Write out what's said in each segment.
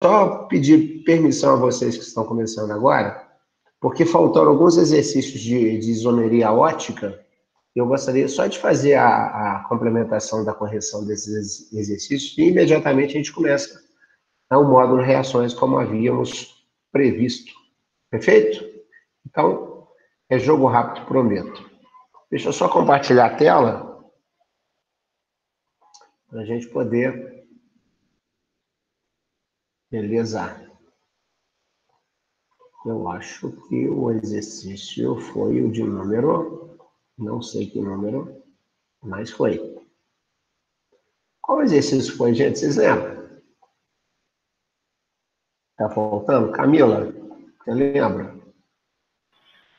só pedir permissão a vocês que estão começando agora, porque faltaram alguns exercícios de isomeria ótica. Eu gostaria só de fazer a complementação da correção desses exercícios e imediatamente a gente começa o módulo reações como havíamos previsto. Perfeito? Então, é jogo rápido, prometo. Deixa eu só compartilhar a tela para a gente poder... Beleza. Eu acho que o exercício foi o de número... Não sei que número, mas foi. Qual exercício foi, gente? Vocês lembram? Tá faltando? Camila, você lembra?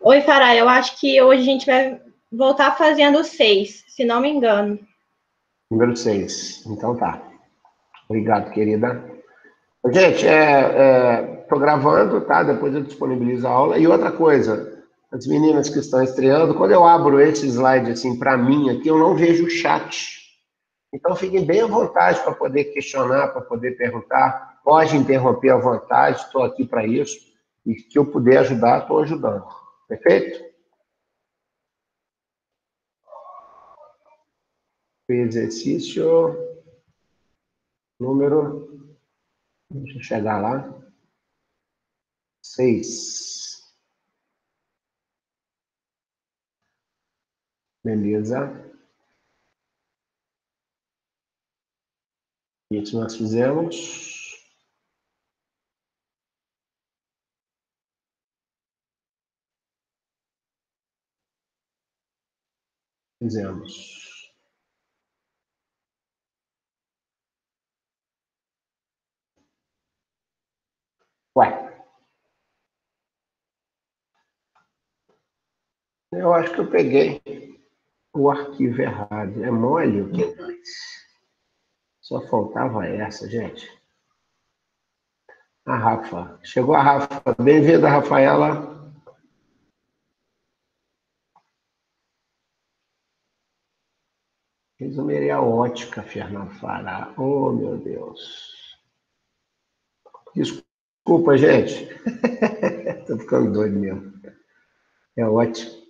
Oi, Fará, eu acho que hoje a gente vai voltar fazendo 6, se não me engano. Número 6. Então tá. Obrigado, querida. Gente, tô gravando, tá? Depois eu disponibilizo a aula. E outra coisa, as meninas que estão estreando, quando eu abro esse slide assim para mim aqui, eu não vejo o chat. Então fiquem bem à vontade para poder questionar, para poder perguntar. Pode interromper à vontade, estou aqui para isso. E que eu puder ajudar, estou ajudando. Perfeito? Exercício número... Deixa eu chegar lá. 6. Beleza. Isso nós fizemos. Fizemos. Ué. Eu acho que eu peguei o arquivo errado. É mole o que mais? Só faltava essa, gente. A Rafa. Chegou a Rafa. Bem-vinda, Rafaela. Resumiria ótica, Fernando Fará. Oh, meu Deus. Desculpa, gente. Tô ficando doido mesmo. É ótimo.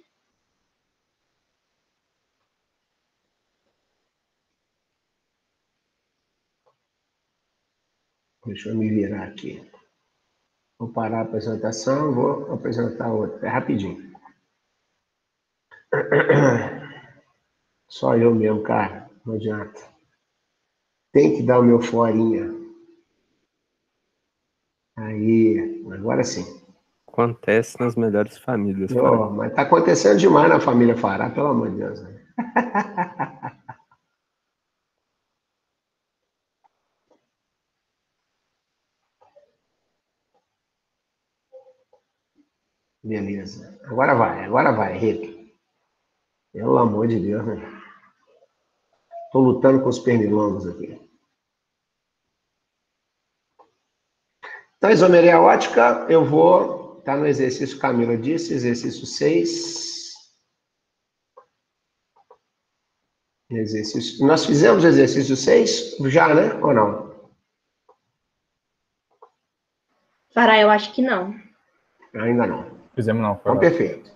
Deixa eu me virar aqui. Vou parar a apresentação, vou apresentar outra. É rapidinho. Só eu mesmo, cara. Não adianta. Tem que dar o meu forinha. Aí, agora sim. Acontece nas melhores famílias. Oh, mas tá acontecendo demais na família Fará, pelo amor de Deus. Né? Beleza. Agora vai, Rick. Pelo amor de Deus, né? Tô lutando com os pernilongos aqui. Então, isomeria ótica, eu vou... Tá no exercício, Camila disse, exercício 6. Exercício... Nós fizemos o exercício 6 já, né? Ou não? Fará, eu acho que não. Ainda não. Fizemos não. Então, perfeito.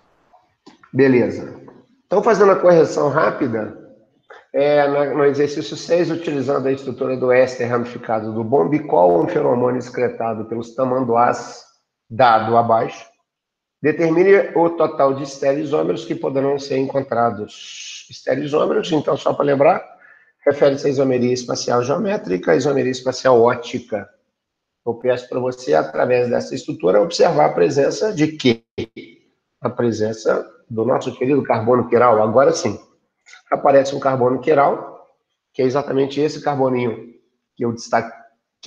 Beleza. Então, fazendo a correção rápida, no exercício 6, utilizando a estrutura do éster ramificado do bombicol, um feromônio excretado pelos tamanduás, dado abaixo, determine o total de estereoisômeros que poderão ser encontrados. Estereoisômeros, então, só para lembrar, refere-se à isomeria espacial geométrica, à isomeria espacial ótica. Eu peço para você, através dessa estrutura, observar a presença de quê? A presença do nosso querido carbono quiral. Agora sim, aparece um carbono quiral, que é exatamente esse carboninho que eu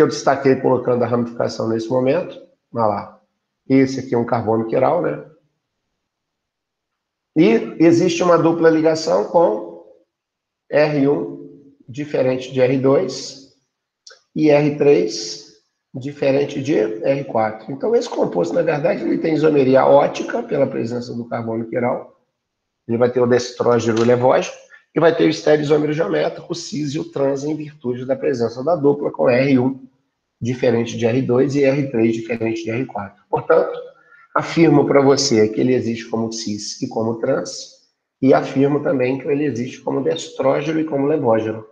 destaquei colocando a ramificação nesse momento. Olha lá. Esse aqui é um carbono quiral, né? E existe uma dupla ligação com R1 diferente de R2 e R3 diferente de R4. Então, esse composto, na verdade, ele tem isomeria ótica pela presença do carbono quiral. Ele vai ter o destrógeno levógeno e vai ter o estereoisômero geométrico, o cis e o trans, em virtude da presença da dupla com R1 diferente de R2 e R3 diferente de R4. Portanto, afirmo para você que ele existe como cis e como trans, e afirmo também que ele existe como destrógeno e como levógeno.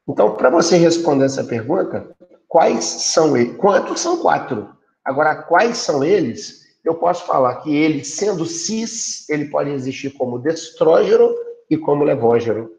Então, para você responder essa pergunta, quais são eles? Quantos são 4? Agora, quais são eles? Eu posso falar que ele, sendo cis, ele pode existir como destrógeno e como levógeno.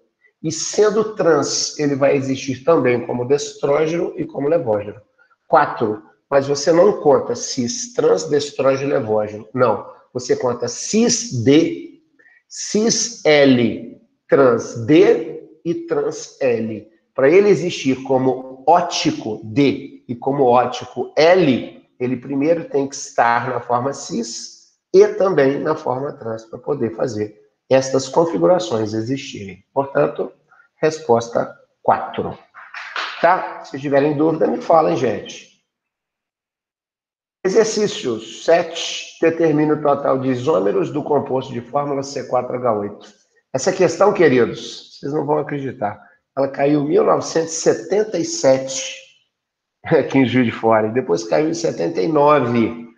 E sendo trans, ele vai existir também como destrógeno e como levógeno. 4. Mas você não conta cis, trans, destrógeno e levógeno. Não. Você conta cis D, cis L, trans D e trans L. Para ele existir como ótico D e como ótico L, ele primeiro tem que estar na forma cis e também na forma trans para poder fazer estas configurações existirem. Portanto, resposta 4. Tá? Se tiverem dúvida, me falem, gente. Exercício 7. Determine o total de isômeros do composto de fórmula C4H8. Essa questão, queridos, vocês não vão acreditar. Ela caiu em 1977, aqui em Juiz de Fora, e depois caiu em 79.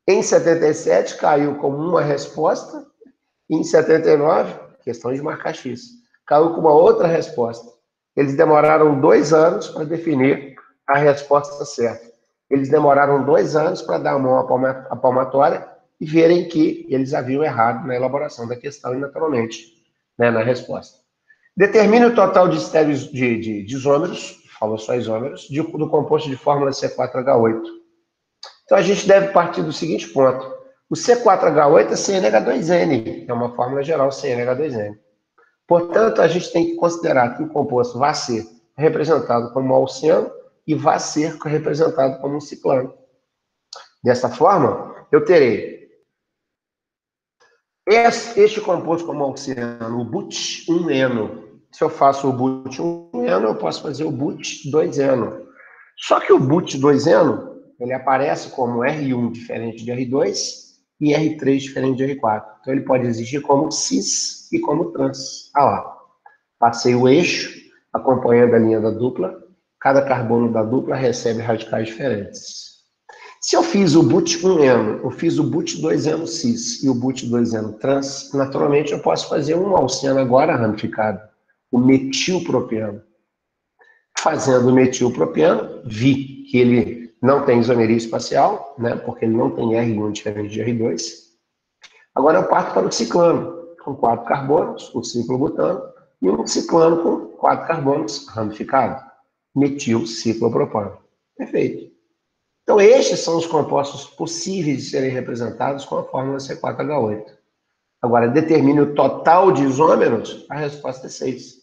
Em 77, caiu como uma resposta, e em 79, questão de marcar X, caiu com uma outra resposta. Eles demoraram 2 anos para definir a resposta certa. Eles demoraram 2 anos para dar a mão à palmatória e verem que eles haviam errado na elaboração da questão e, naturalmente, né, na resposta. Determine o total de isômeros, falou só isômeros, do composto de fórmula C4H8. Então, a gente deve partir do seguinte ponto. O C4H8 é CnH2n, é uma fórmula geral CnH2n. Portanto, a gente tem que considerar que o composto vai ser representado como um alciano e vai ser representado como um ciclano. Dessa forma, eu terei este composto como alciano, o but1eno. Se eu faço o but1eno, eu posso fazer o but2eno. Só que o but2eno, ele aparece como R1 diferente de R2 e R3 diferente de R4. Então, ele pode existir como cis e como trans. Ah lá. Passei o eixo, acompanhando a linha da dupla. Cada carbono da dupla recebe radicais diferentes. Se eu fiz o but1eno, eu fiz o but2eno cis e o but2eno trans, naturalmente eu posso fazer um alciano agora ramificado, o metilpropeno. Fazendo o metilpropeno, vi que ele não tem isomeria espacial, né, porque ele não tem R1 diferente de R2. Agora eu parto para o ciclano, com 4 carbonos, o ciclobutano, e um ciclano com 4 carbonos ramificado, metilciclopropano. Perfeito. Então, estes são os compostos possíveis de serem representados com a fórmula C4H8. Agora, determine o total de isômeros, a resposta é 6. O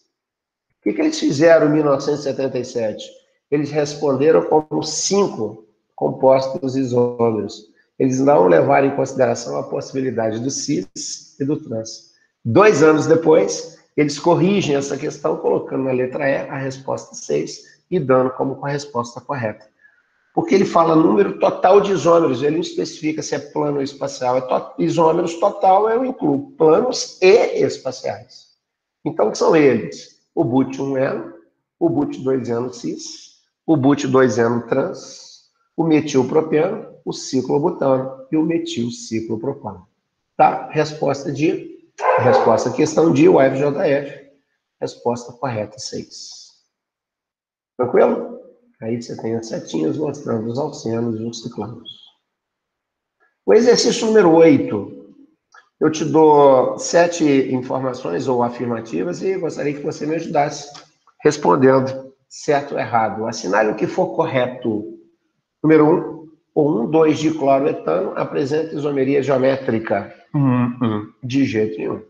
que eles fizeram em 1977? Eles responderam como 5 compostos isômeros. Eles não levaram em consideração a possibilidade do cis e do trans. 2 anos depois, eles corrigem essa questão, colocando na letra E a resposta 6 e dando como a resposta correta. Porque ele fala número total de isômeros, ele não especifica se é plano ou espacial. Isômeros total, eu incluo planos e espaciais. Então, que são eles? O but1eno, o but2eno cis, o but2eno trans, o metilpropeno, o ciclobutano e o metilciclopropano. Tá? Resposta questão de UFJF. Resposta correta, 6. Tranquilo? Aí você tem as setinhas mostrando os alcenos e os ciclanos. O exercício número 8. Eu te dou 7 informações ou afirmativas e gostaria que você me ajudasse respondendo certo ou errado. Assinale o que for correto. Número 1. O 1,2-dicloroetano apresenta isomeria geométrica. De jeito nenhum.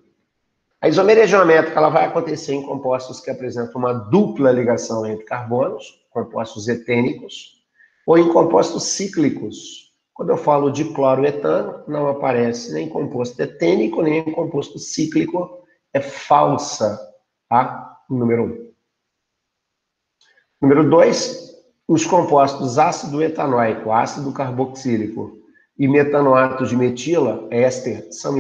A isomeria geométrica ela vai acontecer em compostos que apresentam uma dupla ligação entre carbonos, compostos etênicos, ou em compostos cíclicos. Quando eu falo de cloroetano, não aparece nem composto etênico, nem composto cíclico. É falsa a número 1. Número 2, os compostos ácido etanóico, ácido carboxílico e metanoato de metila, éster, são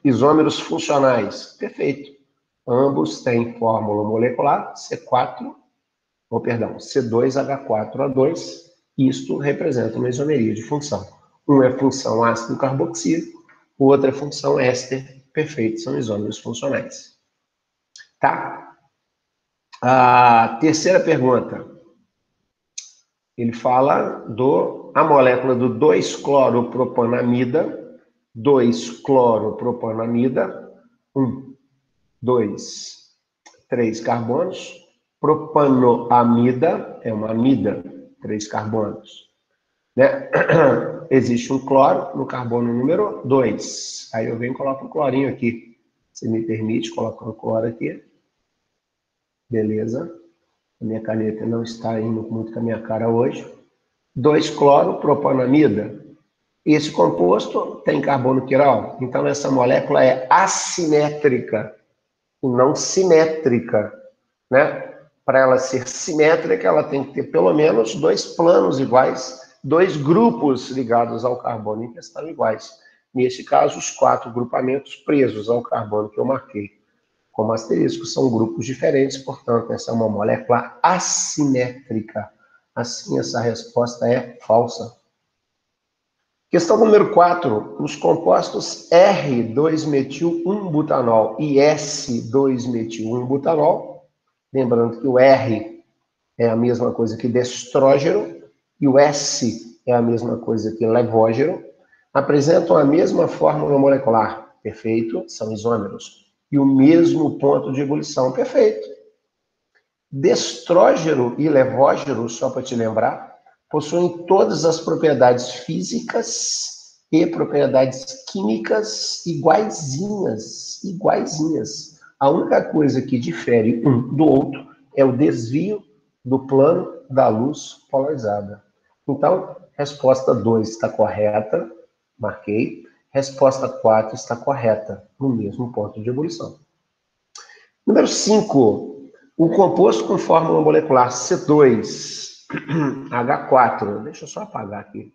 isômeros funcionais. Perfeito. Ambos têm fórmula molecular C4H8. ou perdão, C2H4O2, isto representa uma isomeria de função. Um é função ácido carboxílico, o outro é função éster perfeito, são isômeros funcionais. Tá? A terceira pergunta. Ele fala a molécula do 2-cloropropanamida, 2-cloropropanamida, 1, 2, 3 carbonos, propanoamida, é uma amida, 3 carbonos. Né? Existe um cloro no carbono número 2. Aí eu venho e coloco um clorinho aqui. Se me permite colocar um cloro aqui. Beleza. A minha caneta não está indo muito com a minha cara hoje. 2-cloropropanamida. Esse composto tem carbono quiral. Então, essa molécula é assimétrica e não simétrica. Né? Para ela ser simétrica, ela tem que ter pelo menos 2 planos iguais, 2 grupos ligados ao carbono em questão iguais. Nesse caso, os 4 grupamentos presos ao carbono que eu marquei como asterisco são grupos diferentes, portanto, essa é uma molécula assimétrica. Assim, essa resposta é falsa. Questão número 4. Os compostos R2-metil-1-butanol e S2-metil-1-butanol, lembrando que o R é a mesma coisa que destrógeno e o S é a mesma coisa que levógeno, apresentam a mesma fórmula molecular. Perfeito, são isômeros. E o mesmo ponto de ebulição. Perfeito. Destrógeno e levógeno, só para te lembrar, possuem todas as propriedades físicas e propriedades químicas iguaizinhas. A única coisa que difere um do outro é o desvio do plano da luz polarizada. Então, resposta 2 está correta, marquei. Resposta 4 está correta, no mesmo ponto de ebulição. Número 5. O composto com fórmula molecular C2H4. Deixa eu só apagar aqui.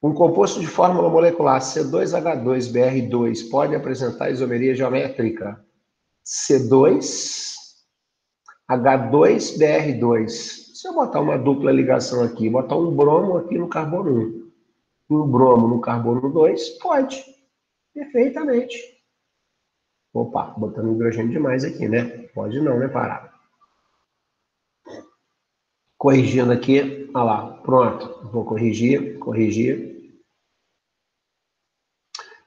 Um composto de fórmula molecular C2H2BR2 pode apresentar isomeria geométrica C2H2BR2. Se eu botar uma dupla ligação aqui, botar um bromo aqui no carbono 1, um bromo no carbono 2, pode. Perfeitamente. Opa, botando hidrogênio demais aqui, né? Pode não, né, Pará? Corrigindo aqui, olha lá, pronto. Vou corrigir.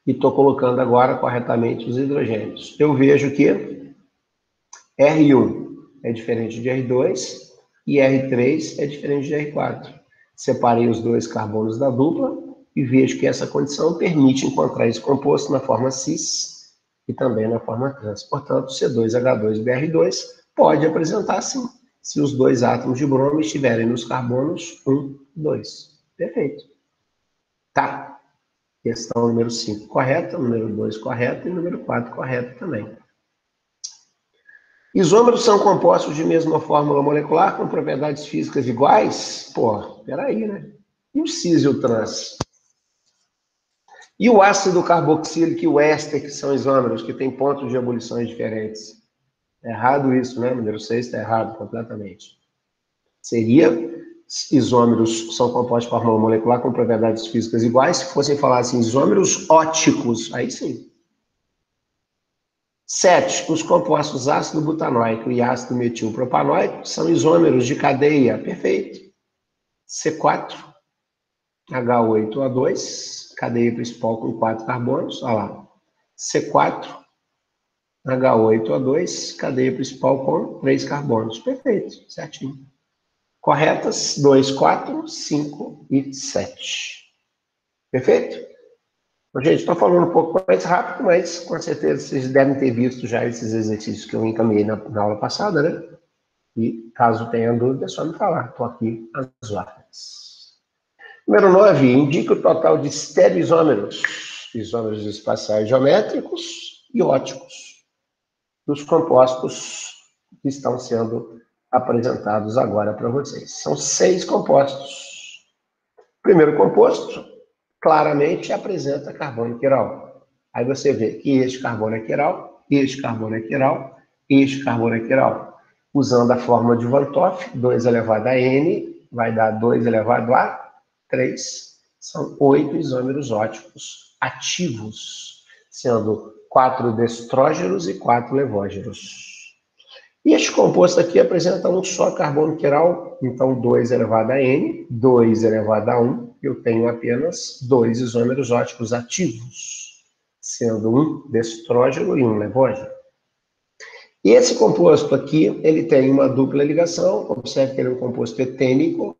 E estou colocando agora corretamente os hidrogênios. Eu vejo que R1 é diferente de R2 e R3 é diferente de R4. Separei os 2 carbonos da dupla e vejo que essa condição permite encontrar esse composto na forma cis e também na forma trans. Portanto, C2H2BR2 pode apresentar sim, se os 2 átomos de bromo estiverem nos carbonos 1, 2. Perfeito. Tá. Questão número 5 correta, número 2 correta e número 4 correta também. Isômeros são compostos de mesma fórmula molecular com propriedades físicas iguais? Pô, peraí, né? E o cis e o trans? E o ácido carboxílico e o éster, que são isômeros, que têm pontos de ebulições diferentes? É errado isso, né? Número 6 está errado completamente. Seria, isômeros são compostos de fórmula molecular com propriedades físicas iguais. Se fossem falar assim, isômeros óticos, aí sim. 7. Os compostos ácido butanóico e ácido metilpropanoico são isômeros de cadeia. Perfeito. C4, H8O2, cadeia principal com 4 carbonos. Olha lá. C4, H8O2, cadeia principal com 3 carbonos. Perfeito, certinho. Corretas, 2, 4, 5 e 7. Perfeito? Bom, gente, estou falando um pouco mais rápido, mas com certeza vocês devem ter visto já esses exercícios que eu encaminhei na aula passada, né? E caso tenha dúvida, é só me falar. Estou aqui às ordens. Número 9. Indica o total de estereoisômeros, isômeros espaciais geométricos e óticos, dos compostos que estão sendo apresentados agora para vocês. São 6 compostos. O primeiro composto claramente apresenta carbono quiral. Aí você vê que este carbono é quiral, este carbono é quiral, este carbono é quiral. usando a fórmula de Van 2 elevado a n vai dar 2 elevado a 3. São 8 isômeros óticos ativos, sendo 4 destrógeros e 4 levógeros. E este composto aqui apresenta um só carbono quiral, então 2 elevado a n, 2 elevado a 1, eu tenho apenas 2 isômeros óticos ativos, sendo um destrógeno e um levógeno. E esse composto aqui, ele tem uma dupla ligação, observe que ele é um composto etênico,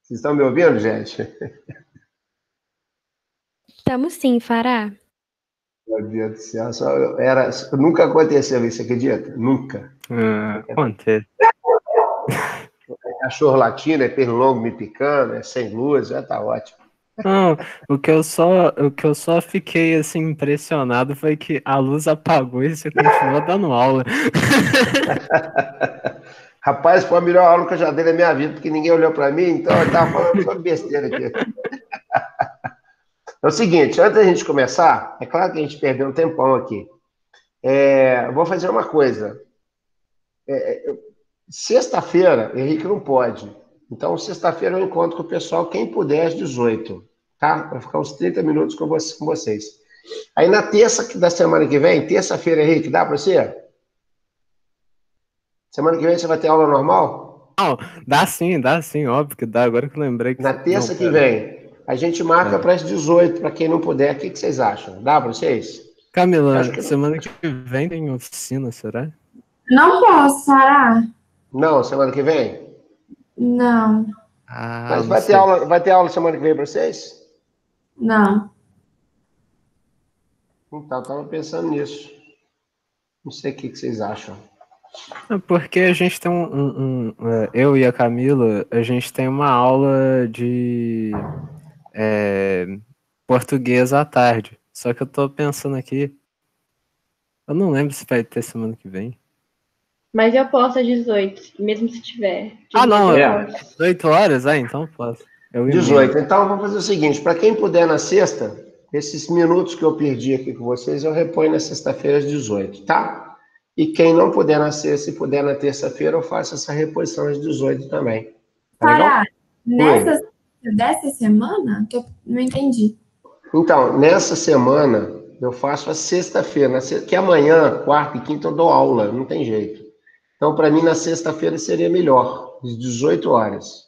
Vocês estão me ouvindo, gente? Estamos sim, Fará. Meu Deus do céu, nunca aconteceu isso, acredita? Nunca. Acontece. Cachorro latindo, é pernilongo me picando, é sem luz, já tá ótimo. Não, o que eu só fiquei assim impressionado foi que a luz apagou e você continuou dando aula. Rapaz, foi a melhor aula que eu já dei na minha vida, porque ninguém olhou para mim, então eu estava falando sobre besteira aqui. É o seguinte, antes da gente começar, é claro que a gente perdeu um tempão aqui. Eu vou fazer uma coisa. Sexta-feira, Henrique não pode. Então, sexta-feira eu encontro com o pessoal, quem puder, às 18, tá? Vai ficar uns 30 minutos com vocês. Aí, na terça da semana que vem, terça-feira, Henrique, dá para você? Semana que vem você vai ter aula normal? Não, dá sim, óbvio que dá. Agora que eu lembrei que Na terça que vem, a gente marca para as 18, para quem não puder. O que vocês acham? Dá para vocês? Camila, Acho que não. semana que vem tem oficina, será? Não posso, Fará. Não, semana que vem? Não, Mas não sei. vai ter aula semana que vem para vocês? não. Então, estava pensando nisso. Não sei o que vocês acham. Porque a gente tem eu e a Camila, a gente tem uma aula de português à tarde. Só que eu tô pensando aqui, eu não lembro se vai ter semana que vem. Mas eu posso às 18, mesmo se tiver. Não, 18 8 horas? Então posso. 18. Então, vamos fazer o seguinte, para quem puder na sexta, esses minutos que eu perdi aqui com vocês, eu reponho na sexta-feira às 18, tá? E quem não puder na sexta e puder na terça-feira, eu faço essa reposição às 18 também. Tá Fará, legal? dessa semana? Que eu não entendi. Então, nessa semana, eu faço a sexta-feira, que amanhã, quarta e quinta, eu dou aula, não tem jeito. Então, para mim, na sexta-feira seria melhor, às 18 horas.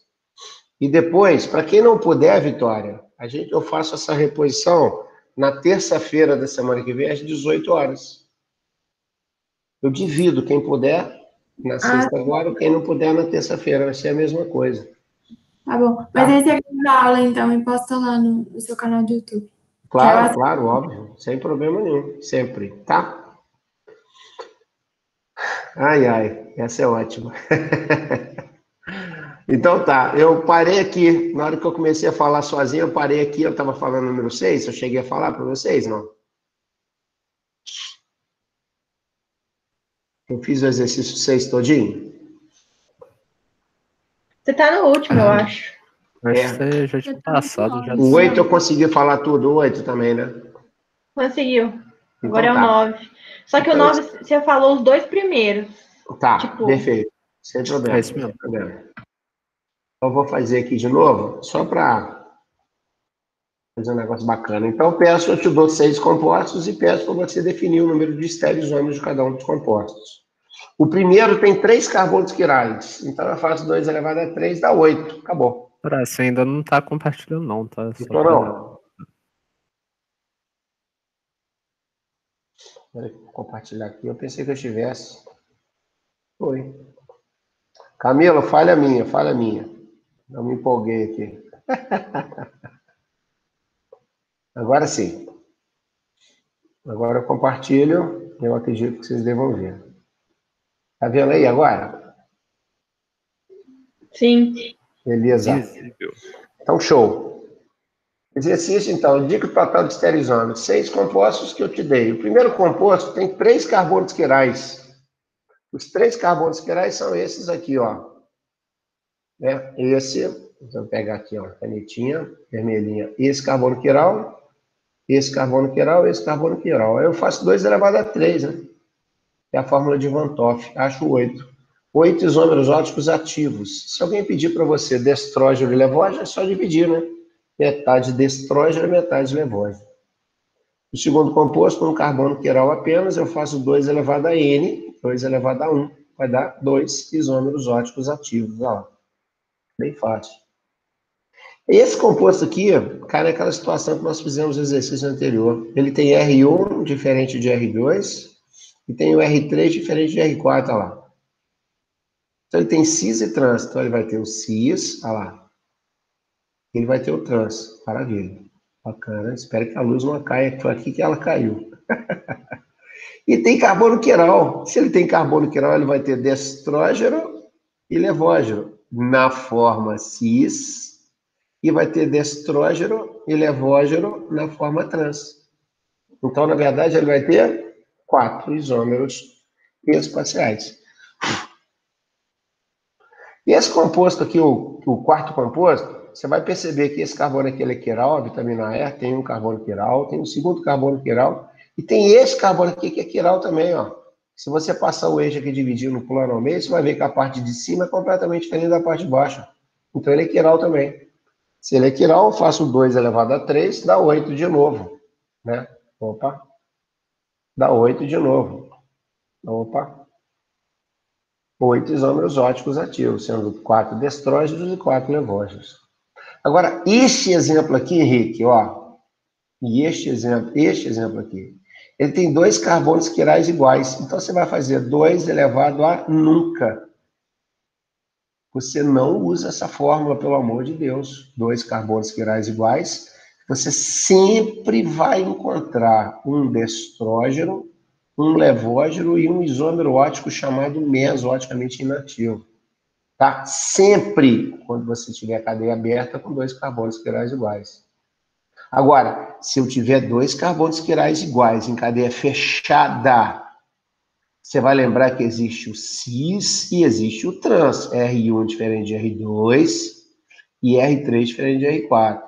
E depois, para quem não puder, Vitória, eu faço essa reposição na terça-feira da semana que vem, às 18 horas. Eu divido, quem puder na sexta agora, quem não puder na terça-feira, vai ser a mesma coisa. Tá bom. Mas aí você dá aula, então, e posta lá no seu canal do YouTube. Claro, óbvio. Sem problema nenhum. Sempre, tá? Ai, essa é ótima. Então tá, eu parei aqui. Na hora que eu comecei a falar sozinho, eu parei aqui. Eu estava falando o número 6. Eu cheguei a falar para vocês, não? Eu fiz o exercício 6 todinho? Você tá no último, eu acho. Acho que você já tinha passado. Já O 8 eu consegui falar tudo, o 8 também, né? Conseguiu. Agora Então, é o 9. Só que o 9, você falou os dois primeiros. Tá, perfeito. Sem problema. É isso mesmo. Sem problema. Eu vou fazer aqui de novo, só para fazer um negócio bacana. Então, eu te dou 6 compostos e peço para você definir o número de estereoisômeros de cada um dos compostos. O primeiro tem 3 carbonos quirais. Então, eu faço 2 elevado a 3, dá 8. Acabou. Você ainda não está compartilhando, não, tá? Então, não. Vou compartilhar aqui. Eu pensei que eu tivesse. Foi. Camila, falha minha. Eu me empolguei aqui. Agora sim. Agora eu compartilho. Eu acredito que vocês devam ver. Tá vendo aí agora? Sim. Beleza. Então, show. Exercício, então. Indica o total de estereoisômeros. 6 compostos que eu te dei. O primeiro composto tem 3 carbonos quirais. Os 3 carbonos quirais são esses aqui, ó. Né? Vou pegar aqui, ó, canetinha vermelhinha. Esse carbono quiral, esse carbono quiral, esse carbono quiral. Aí eu faço 2 elevado a 3, né? É a fórmula de Van 't Hoff. Acho 8. 8 isômeros óticos ativos. Se alguém pedir para você destrógeno e levógeno, é só dividir, né? Metade destrógeno e metade levógeno. O segundo composto, um carbono quiral apenas, eu faço 2 elevado a N, 2 elevado a 1. Vai dar 2 isômeros óticos ativos. Olha lá. Bem fácil. Esse composto aqui, cai naquela situação que nós fizemos no exercício anterior. Ele tem R1 diferente de R2 e tem o R3 diferente de R4, olha lá. Então ele tem cis e trans, então ele vai ter o cis, olha lá. Ele vai ter o trans. Maravilha. Bacana. Espero que a luz não caia. Foi aqui que ela caiu. E tem carbono quiral. Se ele tem carbono quiral, ele vai ter destrógeno e levógeno na forma cis e vai ter destrógeno e levógeno na forma trans. Então, na verdade, ele vai ter 4 isômeros espaciais. E esse composto aqui, o quarto composto, você vai perceber que esse carbono aqui ele é quiral, a vitamina E tem um carbono quiral, tem um segundo carbono quiral, e tem esse carbono aqui que é quiral também, ó. Se você passar o eixo aqui dividindo no plano ao meio, você vai ver que a parte de cima é completamente diferente da parte de baixo. Então ele é quiral também. Se ele é quiral, eu faço 2 elevado a 3, dá 8 de novo, né? Opa. Dá 8 de novo. Opa. 8 isômeros óticos ativos, sendo 4 destrógenos e 4 levógenos. Agora, este exemplo aqui, Henrique, ó, e este exemplo aqui, ele tem 2 carbonos quirais iguais. Então, você vai fazer 2 elevado a nunca. Você não usa essa fórmula, pelo amor de Deus. 2 carbonos quirais iguais. Você sempre vai encontrar um destrógeno, um levógeno e um isômero ótico chamado mesoticamente inativo. Tá? Sempre quando você tiver cadeia aberta com 2 carbonos quirais iguais. Agora, se eu tiver 2 carbonos quirais iguais em cadeia fechada, você vai lembrar que existe o cis e existe o trans. R1 diferente de R2 e R3 diferente de R4.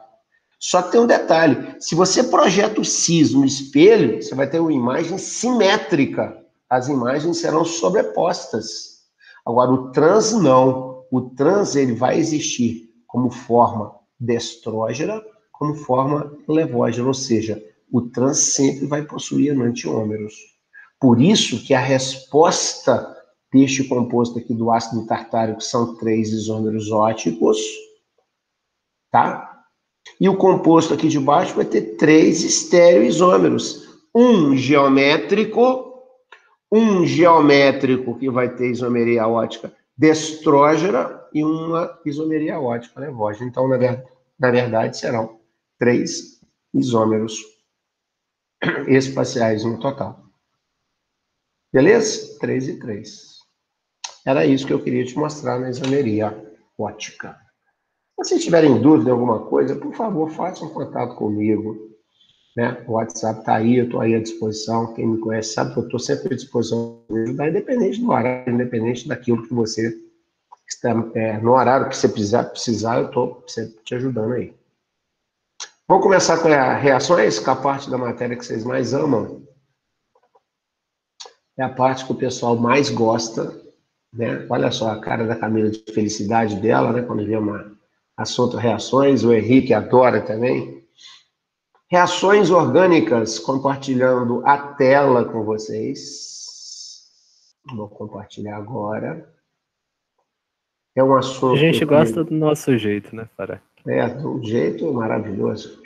Só que tem um detalhe. Se você projeta o cis no espelho, você vai ter uma imagem simétrica. As imagens serão sobrepostas. Agora, o trans não. O trans ele vai existir como forma destrógena, como forma levógena, ou seja, o trans sempre vai possuir enantiômeros. Por isso que a resposta deste composto aqui do ácido tartárico são 3 isômeros óticos, tá? E o composto aqui de baixo vai ter 3 estereoisômeros. Um geométrico que vai ter isomeria ótica destrógena e uma isomeria ótica levógena. Então, na verdade, serão 3 isômeros espaciais no total. Beleza? 3 e 3. Era isso que eu queria te mostrar na isomeria ótica. Se vocês tiverem dúvida em alguma coisa, por favor, façam um contato comigo. Né? O WhatsApp está aí, eu estou aí à disposição. Quem me conhece sabe que eu estou sempre à disposição de ajudar, independente do horário, independente daquilo que você está... no horário que você precisar, eu estou sempre te ajudando aí. Vamos começar com as reações, com a parte da matéria que vocês mais amam. É a parte que o pessoal mais gosta, né? Olha só a cara da Camila de felicidade dela, né? Quando vê uma assunto reações, o Henrique adora também. Reações orgânicas, compartilhando a tela com vocês. Vou compartilhar agora. É um assunto... A gente gosta do nosso jeito, né, Fará? É, de um jeito maravilhoso.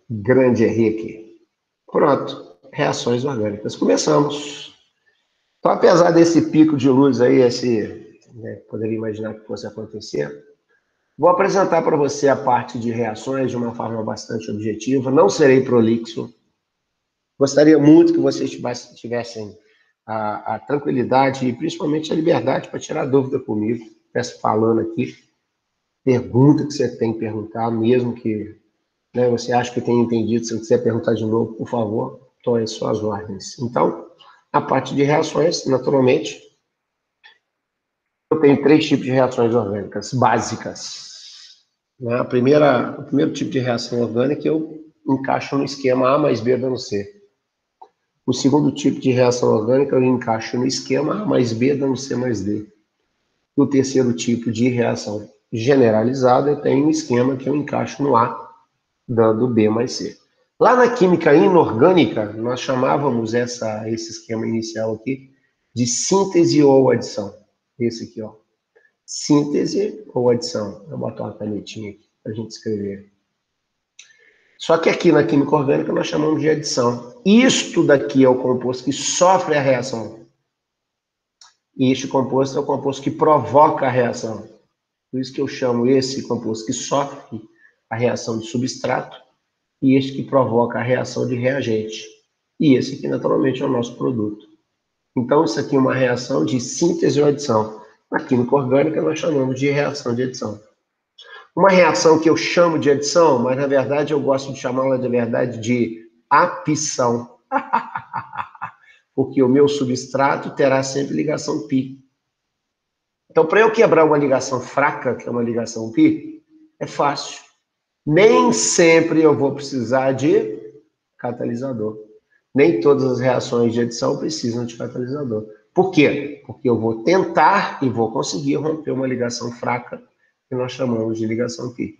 Grande Henrique. Pronto, reações orgânicas. Começamos. Então, apesar desse pico de luz aí, poderia imaginar que fosse acontecer, vou apresentar para você a parte de reações de uma forma bastante objetiva. Não serei prolixo. Gostaria muito que vocês tivessem a tranquilidade e principalmente a liberdade para tirar dúvida comigo. Peço falando aqui. Pergunta que você tem que perguntar, mesmo que você acha que tenha entendido. Se você quiser perguntar de novo, por favor, estou às suas ordens. Então, a parte de reações, naturalmente, eu tenho 3 tipos de reações orgânicas básicas. O primeiro tipo de reação orgânica eu encaixo no esquema A mais B dando C. O segundo tipo de reação orgânica eu encaixo no esquema A mais B dando C mais D. E o terceiro tipo de reação generalizada eu tenho um esquema que eu encaixo no A dando B mais C. Lá na química inorgânica, nós chamávamos esse esquema inicial aqui de síntese ou adição. Esse aqui, ó. Síntese ou adição. Eu boto uma canetinha aqui para a gente escrever. Só que aqui na química orgânica nós chamamos de adição. Isto daqui é o composto que sofre a reação. E este composto é o composto que provoca a reação. Por isso que eu chamo esse composto que sofre a reação de substrato e este que provoca a reação de reagente. E esse aqui, naturalmente, é o nosso produto. Então, isso aqui é uma reação de síntese ou adição. Na química orgânica, nós chamamos de reação de adição. Uma reação que eu chamo de adição, mas, na verdade, eu gosto de chamá-la, de verdade, de apição. Porque o meu substrato terá sempre ligação π. Então, para eu quebrar uma ligação fraca, que é uma ligação π, é fácil. Nem sempre eu vou precisar de catalisador. Nem todas as reações de adição precisam de catalisador. Por quê? Porque eu vou tentar e vou conseguir romper uma ligação fraca, que nós chamamos de ligação π.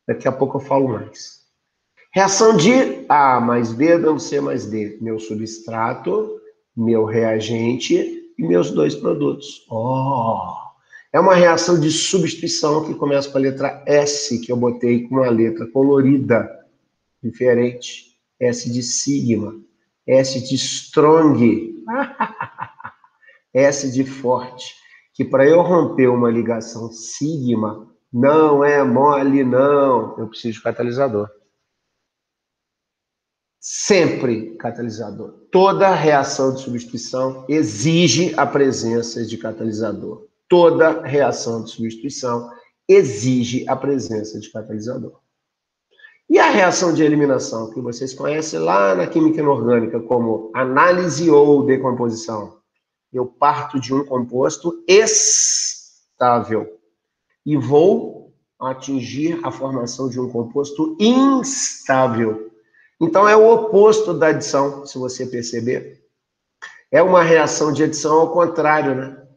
Daqui a pouco eu falo mais. Reação de A mais B dando C mais D. Meu substrato, meu reagente e meus dois produtos. É uma reação de substituição que começa com a letra S, que eu botei com uma letra colorida, diferente. S de sigma, S de strong, S de forte. Que para eu romper uma ligação sigma, não é mole, não. Eu preciso de catalisador. Sempre catalisador. Toda reação de substituição exige a presença de catalisador. Toda reação de substituição exige a presença de catalisador. E a reação de eliminação, que vocês conhecem lá na química inorgânica como análise ou decomposição. Eu parto de um composto estável e vou atingir a formação de um composto instável. Então, é o oposto da adição, se você perceber. É uma reação de adição ao contrário, né?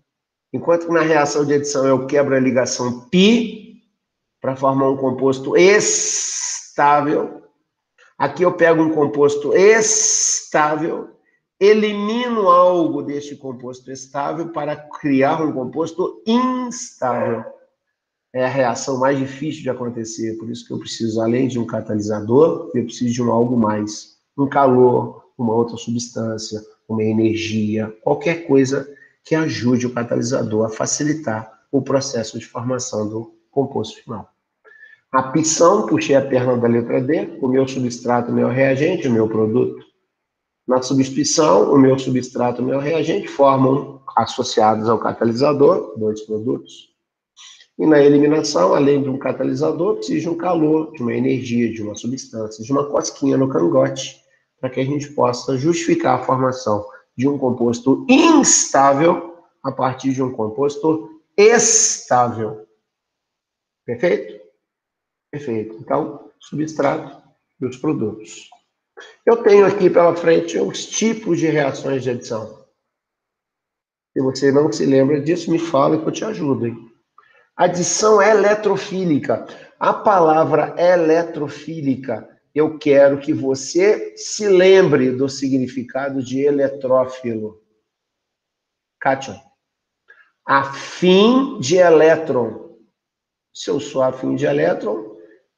Enquanto que na reação de adição eu quebro a ligação π para formar um composto estável. Aqui eu pego um composto estável, elimino algo deste composto estável para criar um composto instável. É a reação mais difícil de acontecer, por isso que eu preciso, além de um catalisador, eu preciso de um algo mais. Um calor, uma outra substância, uma energia, qualquer coisa que ajude o catalisador a facilitar o processo de formação do composto final. A apição, puxei a perna da letra D, o meu substrato, o meu reagente, o meu produto. Na substituição, o meu substrato e o meu reagente formam, associados ao catalisador, dois produtos. E na eliminação, além de um catalisador, precisa de um calor, de uma energia, de uma substância, de uma cosquinha no cangote, para que a gente possa justificar a formação de um composto instável a partir de um composto estável. Perfeito? Perfeito. Então, substrato e os produtos. Eu tenho aqui pela frente os tipos de reações de adição. Se você não se lembra disso, me fala que eu te ajudo, hein? Adição eletrofílica. A palavra eletrofílica, eu quero que você se lembre do significado de eletrófilo. Kátion. Afim de elétron. Se eu sou afim de elétron,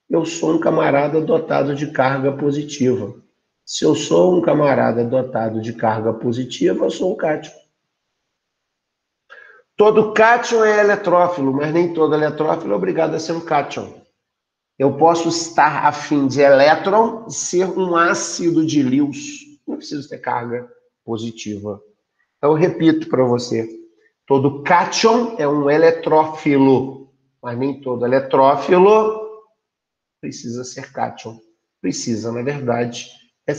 eu sou um camarada dotado de carga positiva. Se eu sou um camarada dotado de carga positiva, eu sou um cátion. Todo cátion é eletrófilo, mas nem todo eletrófilo é obrigado a ser um cátion. Eu posso estar afim de elétron e ser um ácido de Lewis. Não preciso ter carga positiva. Então, eu repito para você. Todo cátion é um eletrófilo, mas nem todo eletrófilo precisa ser cátion. Precisa, na verdade, é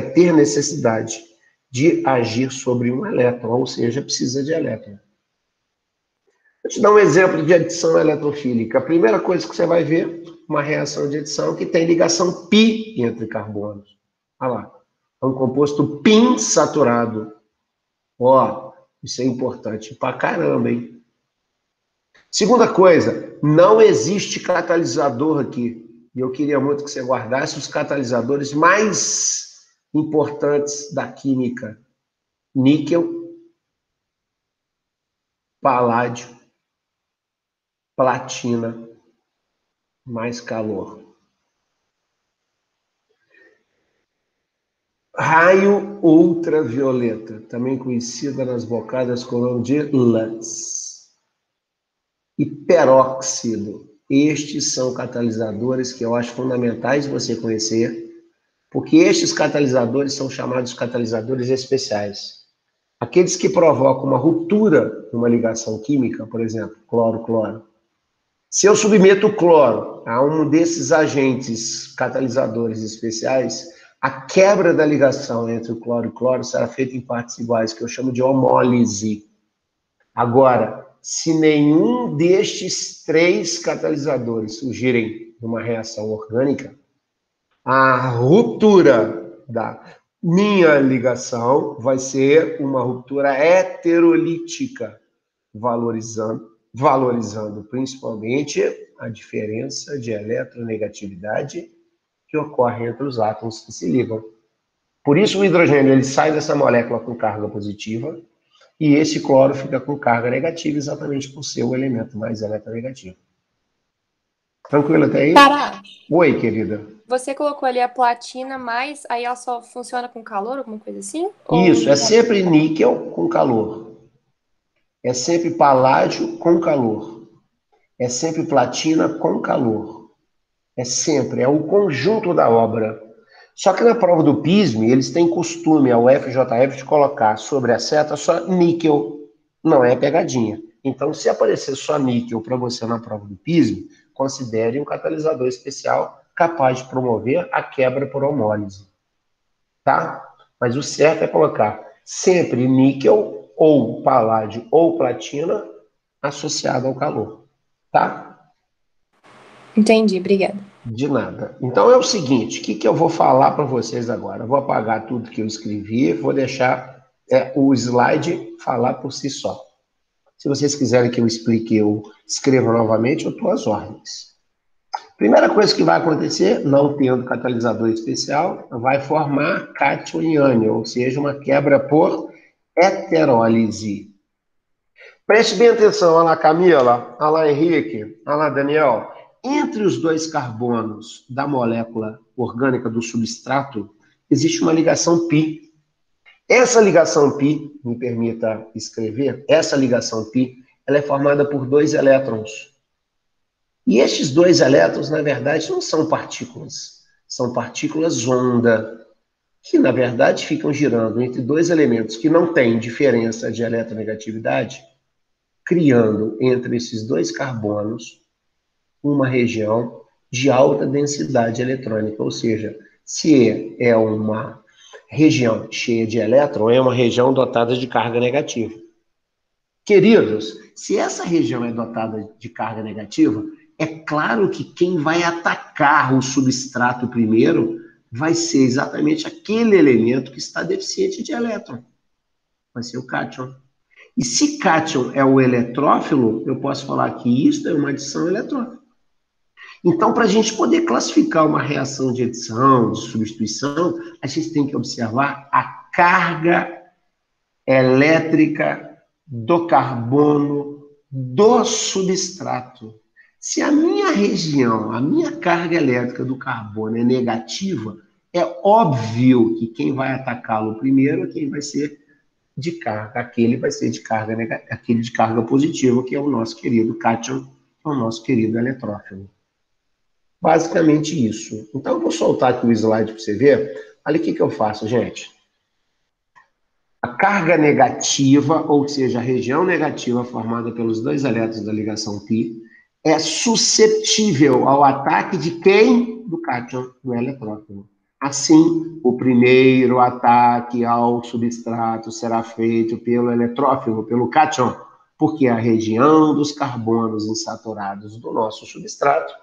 ter necessidade de agir sobre um elétron, ou seja, precisa de elétron. Vou te dar um exemplo de adição eletrofílica. A primeira coisa que você vai ver, uma reação de adição que tem ligação π entre carbonos. Olha lá, é um composto π saturado. Ó, isso é importante pra caramba, hein? Segunda coisa, não existe catalisador aqui. E eu queria muito que você guardasse os catalisadores mais importantes da química. Níquel, paládio, platina, mais calor. Raio ultravioleta, também conhecida nas bocadas com o nome de LUTs. e peróxido. Estes são catalisadores que eu acho fundamentais você conhecer, porque estes catalisadores são chamados catalisadores especiais. Aqueles que provocam uma ruptura numa ligação química, por exemplo, cloro-cloro. Se eu submeto o cloro a um desses agentes catalisadores especiais, a quebra da ligação entre o cloro e o cloro será feita em partes iguais, que eu chamo de homólise. Agora, se nenhum destes 3 catalisadores surgirem numa reação orgânica, a ruptura da minha ligação vai ser uma ruptura heterolítica, valorizando principalmente a diferença de eletronegatividade que ocorre entre os átomos que se ligam. Por isso o hidrogênio ele sai dessa molécula com carga positiva e esse cloro fica com carga negativa exatamente por ser o elemento mais eletronegativo. Tranquilo até aí? Pará, Oi, querida. você colocou ali a platina, mas aí ela só funciona com calor, alguma coisa assim? Isso, é sempre níquel com calor. É sempre paládio com calor. É sempre platina com calor. É o conjunto da obra. Só que na prova do PISM, eles têm costume, a UFJF, de colocar sobre a seta só níquel. Não é pegadinha. Então, se aparecer só níquel para você na prova do PISM, considere um catalisador especial capaz de promover a quebra por homólise. Tá? Mas o certo é colocar sempre níquel, ou paládio, ou platina, associado ao calor. Tá? Entendi, obrigada. De nada. Então é o seguinte, o que eu vou falar para vocês agora? Eu vou apagar tudo que eu escrevi, vou deixar o slide falar por si só. Se vocês quiserem que eu explique, eu escreva novamente, eu estou às ordens. Primeira coisa que vai acontecer, não tendo catalisador especial, vai formar cátion e ânion, ou seja, uma quebra por heterólise. Preste bem atenção, olha lá Camila, olha lá Henrique, olha lá Daniel. Entre os 2 carbonos da molécula orgânica do substrato, existe uma ligação π. Essa ligação π, me permita escrever, essa ligação π, ela é formada por 2 elétrons. E estes 2 elétrons, na verdade, não são partículas onda, que, na verdade, ficam girando entre 2 elementos que não têm diferença de eletronegatividade, criando entre esses 2 carbonos uma região de alta densidade eletrônica, ou seja, se é uma região cheia de elétron, é uma região dotada de carga negativa. Queridos, se essa região é dotada de carga negativa, é claro que quem vai atacar o substrato primeiro vai ser exatamente aquele elemento que está deficiente de elétron. Vai ser o cátion. E se cátion é o eletrófilo, eu posso falar que isso é uma adição eletrófila. Então, para a gente poder classificar uma reação de adição, de substituição, a gente tem que observar a carga elétrica do carbono do substrato. Se a minha região, a minha carga elétrica do carbono é negativa, é óbvio que quem vai atacá-lo primeiro é quem vai ser de carga. Aquele vai ser de carga negativa, aquele de carga positiva, que é o nosso querido cátion, que é o nosso querido eletrófilo. Basicamente isso. Então, eu vou soltar aqui o slide para você ver. Olha o que eu faço, gente. A carga negativa, ou seja, a região negativa formada pelos 2 elétrons da ligação π, é suscetível ao ataque de quem? Do cátion, do eletrófilo. Assim, o primeiro ataque ao substrato será feito pelo eletrófilo, pelo cátion, porque a região dos carbonos insaturados do nosso substrato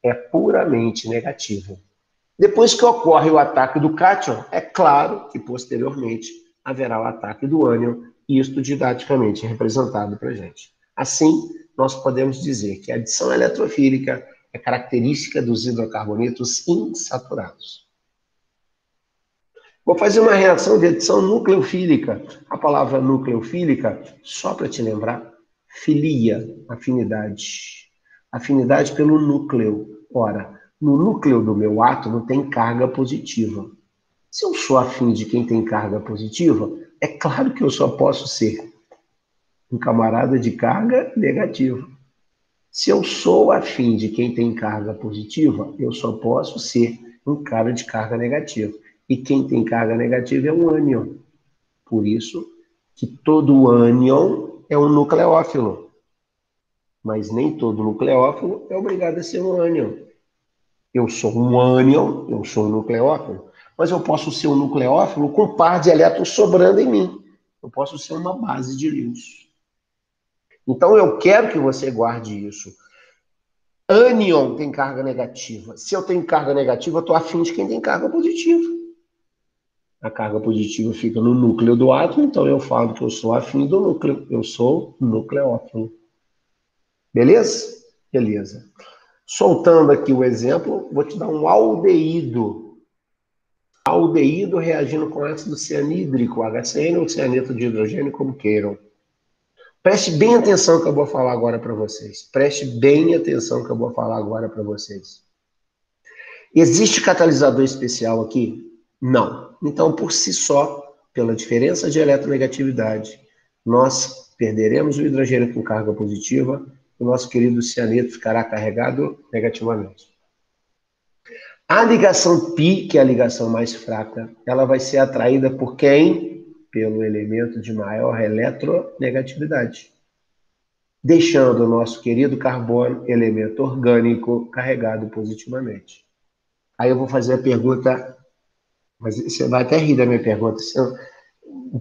é puramente negativo. Depois que ocorre o ataque do cátion, é claro que posteriormente haverá o ataque do ânion, e isto didaticamente é representado para a gente. Assim, nós podemos dizer que a adição eletrofílica é característica dos hidrocarbonetos insaturados. Vou fazer uma reação de adição nucleofílica. A palavra nucleofílica, só para te lembrar, filia, afinidade. Afinidade pelo núcleo. Ora, no núcleo do meu átomo tem carga positiva. Se eu sou afim de quem tem carga positiva, é claro que eu só posso ser um camarada de carga negativa. Se eu sou afim de quem tem carga positiva, eu só posso ser um cara de carga negativa. E quem tem carga negativa é um ânion. Por isso que todo ânion é um nucleófilo. Mas nem todo nucleófilo é obrigado a ser um ânion. Eu sou um ânion, eu sou um nucleófilo, mas eu posso ser um nucleófilo com par de elétrons sobrando em mim. Eu posso ser uma base de Lewis. Então eu quero que você guarde isso. Ânion tem carga negativa. Se eu tenho carga negativa, eu estou afim de quem tem carga positiva. A carga positiva fica no núcleo do átomo, então eu falo que eu sou afim do núcleo. Eu sou nucleófilo. Beleza? Beleza. Soltando aqui o exemplo, vou te dar um aldeído. Aldeído reagindo com ácido cianídrico, HCN ou cianeto de hidrogênio, como queiram. Preste bem atenção que eu vou falar agora para vocês. Preste bem atenção que eu vou falar agora para vocês. Existe catalisador especial aqui? Não. Então, por si só, pela diferença de eletronegatividade, nós perderemos o hidrogênio com carga positiva, o nosso querido cianeto ficará carregado negativamente. A ligação π, que é a ligação mais fraca, ela vai ser atraída por quem? Pelo elemento de maior eletronegatividade. Deixando o nosso querido carbono, elemento orgânico, carregado positivamente. Aí eu vou fazer a pergunta, mas você vai até rir da minha pergunta. Você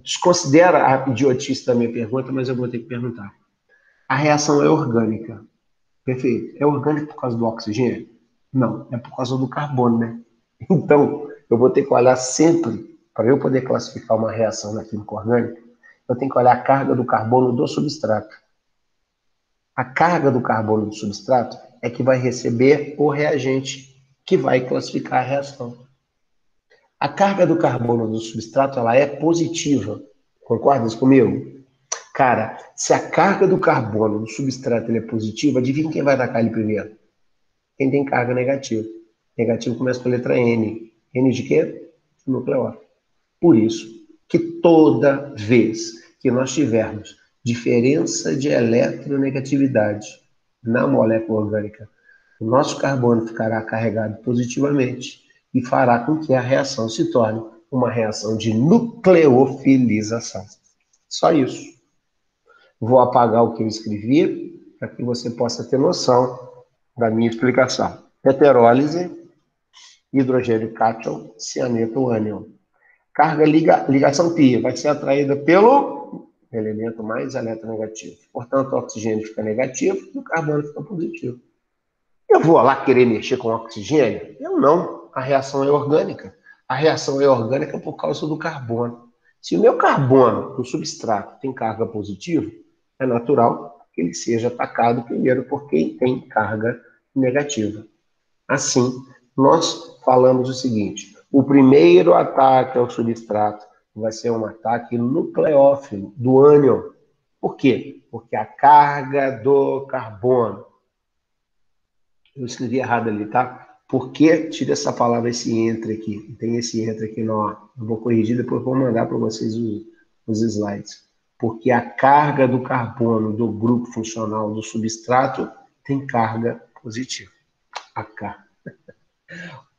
desconsidera a idiotice da minha pergunta, mas eu vou ter que perguntar. A reação é orgânica. Perfeito. É orgânica por causa do oxigênio? Não, é por causa do carbono, né? Então, eu vou ter que olhar sempre, para eu poder classificar uma reação na química orgânica, eu tenho que olhar a carga do carbono do substrato. A carga do carbono do substrato é que vai receber o reagente que vai classificar a reação. A carga do carbono do substrato, ela é positiva. Concordas comigo? Cara, se a carga do carbono do substrato ele é positiva, adivinha quem vai atacar ele primeiro? Quem tem carga negativa. Negativo começa com a letra N. N de quê? Nucleófilo. Por isso que toda vez que nós tivermos diferença de eletronegatividade na molécula orgânica, o nosso carbono ficará carregado positivamente e fará com que a reação se torne uma reação de nucleofilização. Só isso. Vou apagar o que eu escrevi para que você possa ter noção da minha explicação. Heterólise, hidrogênio cátion, cianeto ânion. Carga ligação π vai ser atraída pelo elemento mais eletronegativo. Portanto, o oxigênio fica negativo e o carbono fica positivo. Eu vou lá querer mexer com oxigênio? Eu não. A reação é orgânica. A reação é orgânica por causa do carbono. Se o meu carbono, o substrato, tem carga positiva, é natural que ele seja atacado primeiro por quem tem carga negativa. Assim, nós falamos o seguinte: o primeiro ataque ao substrato vai ser um ataque nucleófilo, do ânion. Por quê? Porque a carga do carbono. Eu escrevi errado ali, tá? Por que tira essa palavra, esse entre aqui? Tem esse entre aqui, não. Eu vou corrigir, depois vou mandar para vocês os slides. Porque a carga do carbono do grupo funcional do substrato tem carga positiva. A carga.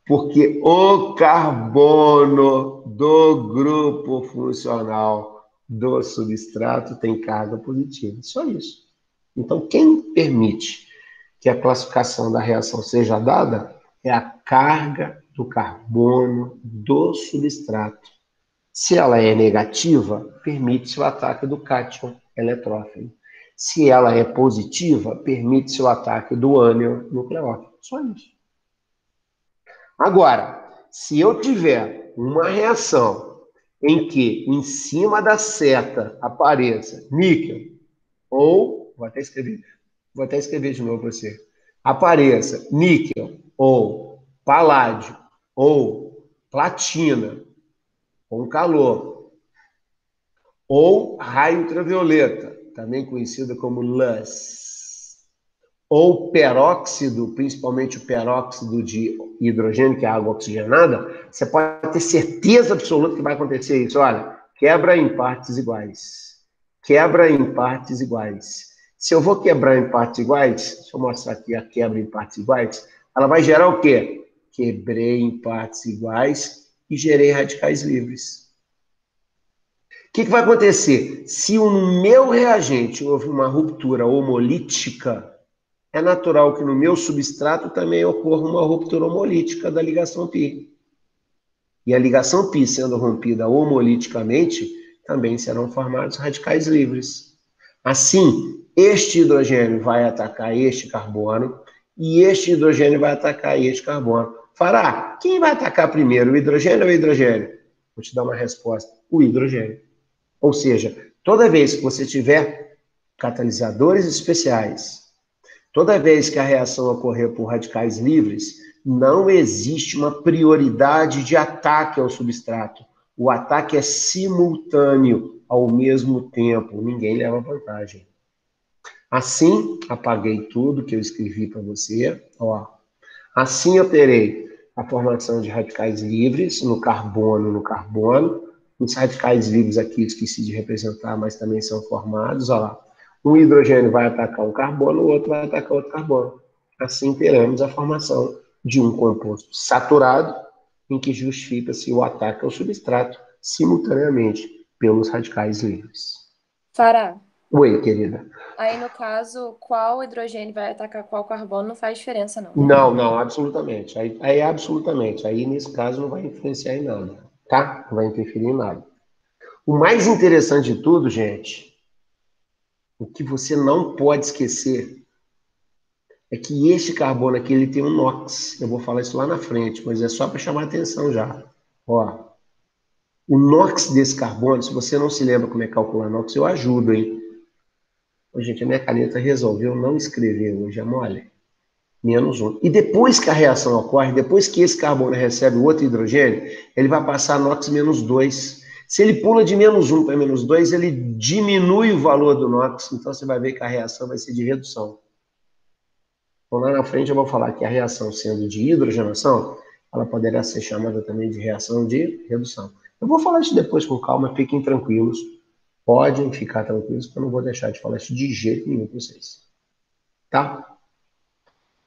Porque o carbono do grupo funcional do substrato tem carga positiva. Só isso. Então, quem permite que a classificação da reação seja dada é a carga do carbono do substrato. Se ela é negativa, permite-se o ataque do cátion eletrófilo. Se ela é positiva, permite-se o ataque do ânion nucleófilo. Só isso. Agora, se eu tiver uma reação em que em cima da seta apareça níquel, ou, vou até escrever de novo para você, apareça níquel, ou paládio, ou platina, com calor, ou raio ultravioleta, também conhecida como LUS, ou peróxido, principalmente o peróxido de hidrogênio, que é água oxigenada, você pode ter certeza absoluta que vai acontecer isso. Olha, quebra em partes iguais. Quebra em partes iguais. Se eu vou quebrar em partes iguais, deixa eu mostrar aqui a quebra em partes iguais, ela vai gerar o quê? Quebrei em partes iguais e gerei radicais livres. O que vai acontecer? Se no meu reagente houve uma ruptura homolítica, é natural que no meu substrato também ocorra uma ruptura homolítica da ligação π. E a ligação π sendo rompida homoliticamente, também serão formados radicais livres. Assim, este hidrogênio vai atacar este carbono e este hidrogênio vai atacar este carbono. Fará, quem vai atacar primeiro, o hidrogênio ou o hidrogênio? Vou te dar uma resposta, o hidrogênio. Ou seja, toda vez que você tiver catalisadores especiais, toda vez que a reação ocorrer por radicais livres, não existe uma prioridade de ataque ao substrato. O ataque é simultâneo, ao mesmo tempo. Ninguém leva vantagem. Assim, apaguei tudo que eu escrevi para você. Ó. Assim, eu terei a formação de radicais livres no carbono, Os radicais livres aqui, esqueci de representar, mas também são formados. Ó lá. Um hidrogênio vai atacar um carbono, o outro vai atacar outro carbono. Assim, teremos a formação de um composto saturado, em que justifica-se o ataque ao substrato simultaneamente pelos radicais livres. Fará. Oi, querida. Aí, no caso, qual hidrogênio vai atacar qual carbono não faz diferença, não. Não, absolutamente. Aí absolutamente. Aí, nesse caso, não vai influenciar em nada, tá? Não vai interferir em nada. O mais interessante de tudo, gente, o que você não pode esquecer é que este carbono aqui, ele tem um NOx. Eu vou falar isso lá na frente, mas é só para chamar a atenção já. Ó, o NOx desse carbono, se você não se lembra como é calcular NOx, eu ajudo, hein? Ô, gente, a minha caneta resolveu não escrever hoje, é mole. -1. E depois que a reação ocorre, depois que esse carbono recebe o outro hidrogênio, ele vai passar NOx -2. Se ele pula de -1 para -2, ele diminui o valor do NOx, então você vai ver que a reação vai ser de redução. Então, lá na frente eu vou falar que a reação sendo de hidrogenação, ela poderá ser chamada também de reação de redução. Eu vou falar isso depois com calma, fiquem tranquilos. Podem ficar tranquilos, que eu não vou deixar de falar isso de jeito nenhum para vocês. Tá?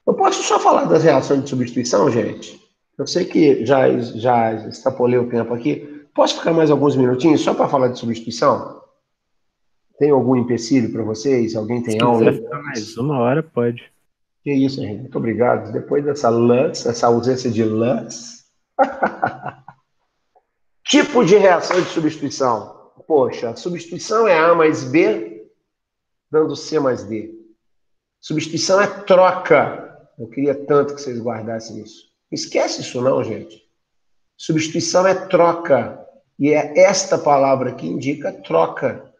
Eu posso só falar das reações de substituição, gente? Eu sei que já extrapolei o tempo aqui. Posso ficar mais alguns minutinhos só para falar de substituição? Tem algum empecilho para vocês? Alguém tem aula? Se quiser ficar mais 1 hora, pode. Que isso, Henrique. Muito obrigado. Depois dessa essa ausência de lance. Tipo de reação de substituição. Poxa, a substituição é A mais B, dando C mais D. Substituição é troca. Eu queria tanto que vocês guardassem isso. Esquece isso não, gente. Substituição é troca. E é esta palavra que indica troca.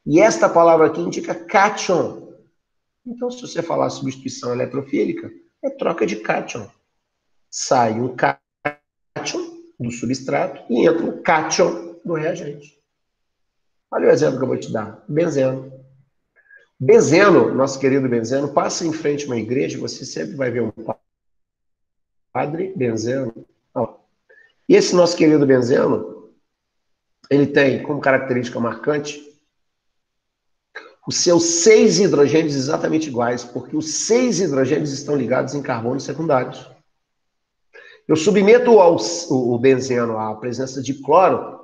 E esta palavra aqui indica cátion. Então, se você falar substituição eletrofílica, é troca de cátion. Sai um cátion do substrato e entra um cátion do reagente. Olha o exemplo que eu vou te dar. Benzeno. Benzeno, nosso querido benzeno, passa em frente a uma igreja, você sempre vai ver um padre benzeno. E esse nosso querido benzeno, ele tem como característica marcante os seus 6 hidrogênios exatamente iguais, porque os 6 hidrogênios estão ligados em carbonos secundários. Eu submeto o benzeno à presença de cloro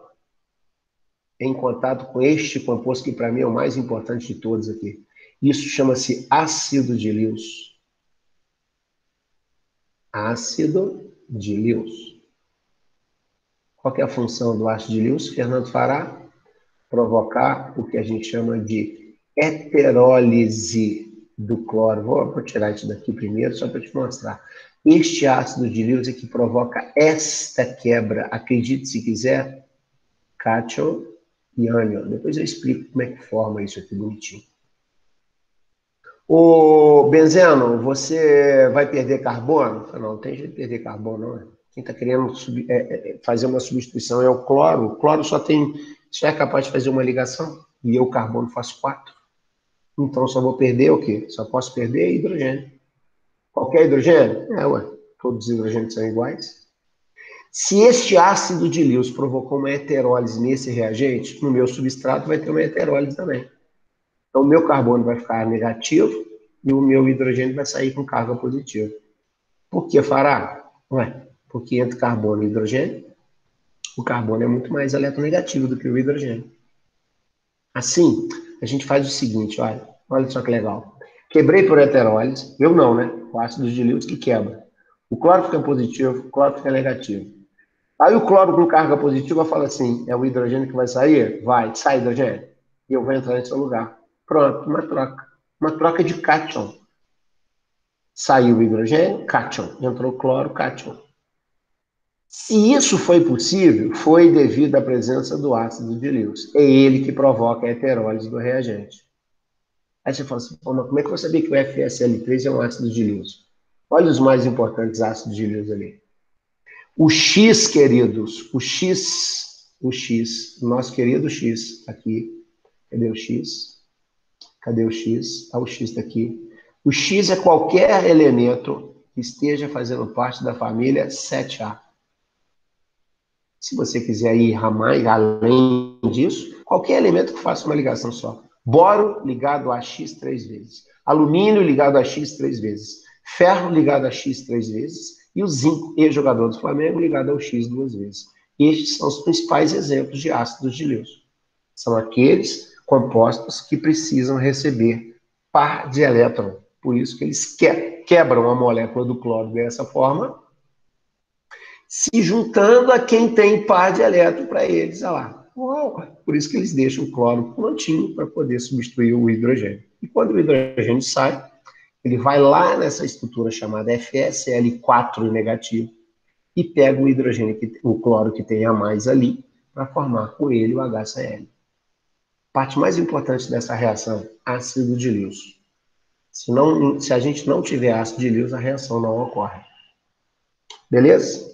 em contato com este composto que para mim é o mais importante de todos aqui. Isso chama-se ácido de Lewis. Ácido de Lewis. Qual que é a função do ácido de Lewis? Fernando Fará? Provocar o que a gente chama de heterólise do cloro. Vou tirar isso daqui primeiro, só para te mostrar. Este ácido de Lewis é que provoca esta quebra. Acredite se quiser, cátion e ânion. Depois eu explico como é que forma isso aqui bonitinho. Ô, benzeno, você vai perder carbono? Não tem jeito de perder carbono, não. Quem está querendo fazer uma substituição é o cloro. O cloro só é capaz de fazer uma ligação e eu, o carbono, faço 4. Então, só vou perder o quê? Só posso perder hidrogênio. Qualquer hidrogênio? Todos os hidrogênios são iguais. Se este ácido de Lewis provocou uma heterólise nesse reagente, no meu substrato vai ter uma heterólise também. Então, o meu carbono vai ficar negativo e o meu hidrogênio vai sair com carga positiva. Por que fará? Ué, porque entre carbono e hidrogênio, o carbono é muito mais eletronegativo do que o hidrogênio. Assim, a gente faz o seguinte, olha só que legal. Quebrei por heterólise, eu não, né? O ácido de Lewis que quebra. O cloro fica positivo, o cloro fica negativo. Aí o cloro com carga positiva fala assim, é o hidrogênio que vai sair? Vai, sai hidrogênio. E eu vou entrar em seu lugar. Pronto, uma troca. Uma troca de cátion. Saiu o hidrogênio, cátion. Entrou cloro, cátion. Se isso foi possível, foi devido à presença do ácido de Lewis. É ele que provoca a heterólise do reagente. Aí você fala assim, pô, mas como é que eu sabia que o FSL3 é um ácido de Lewis? Olha os mais importantes ácidos de Lewis ali. O X, queridos, o nosso querido X, aqui. Cadê o X? Cadê o X? Ah, o X está aqui. O X é qualquer elemento que esteja fazendo parte da família 7A. Se você quiser ir mais além disso, qualquer elemento que faça uma ligação só. Boro ligado a X 3 vezes. Alumínio ligado a X 3 vezes. Ferro ligado a X 3 vezes. E o zinco, ex-jogador do Flamengo, ligado ao X 2 vezes. Estes são os principais exemplos de ácidos de Lewis. São aqueles compostos que precisam receber par de elétron. Por isso que eles quebram a molécula do cloro dessa forma, se juntando a quem tem par de elétron para eles. Olha lá. Uau. Por isso que eles deixam o cloro prontinho para poder substituir o hidrogênio. E quando o hidrogênio sai, ele vai lá nessa estrutura chamada FSL4 negativo e pega o hidrogênio, o cloro que tem a mais ali, para formar com ele o HCl. Parte mais importante dessa reação, ácido de Lewis. Se a gente não tiver ácido de Lewis, a reação não ocorre. Beleza?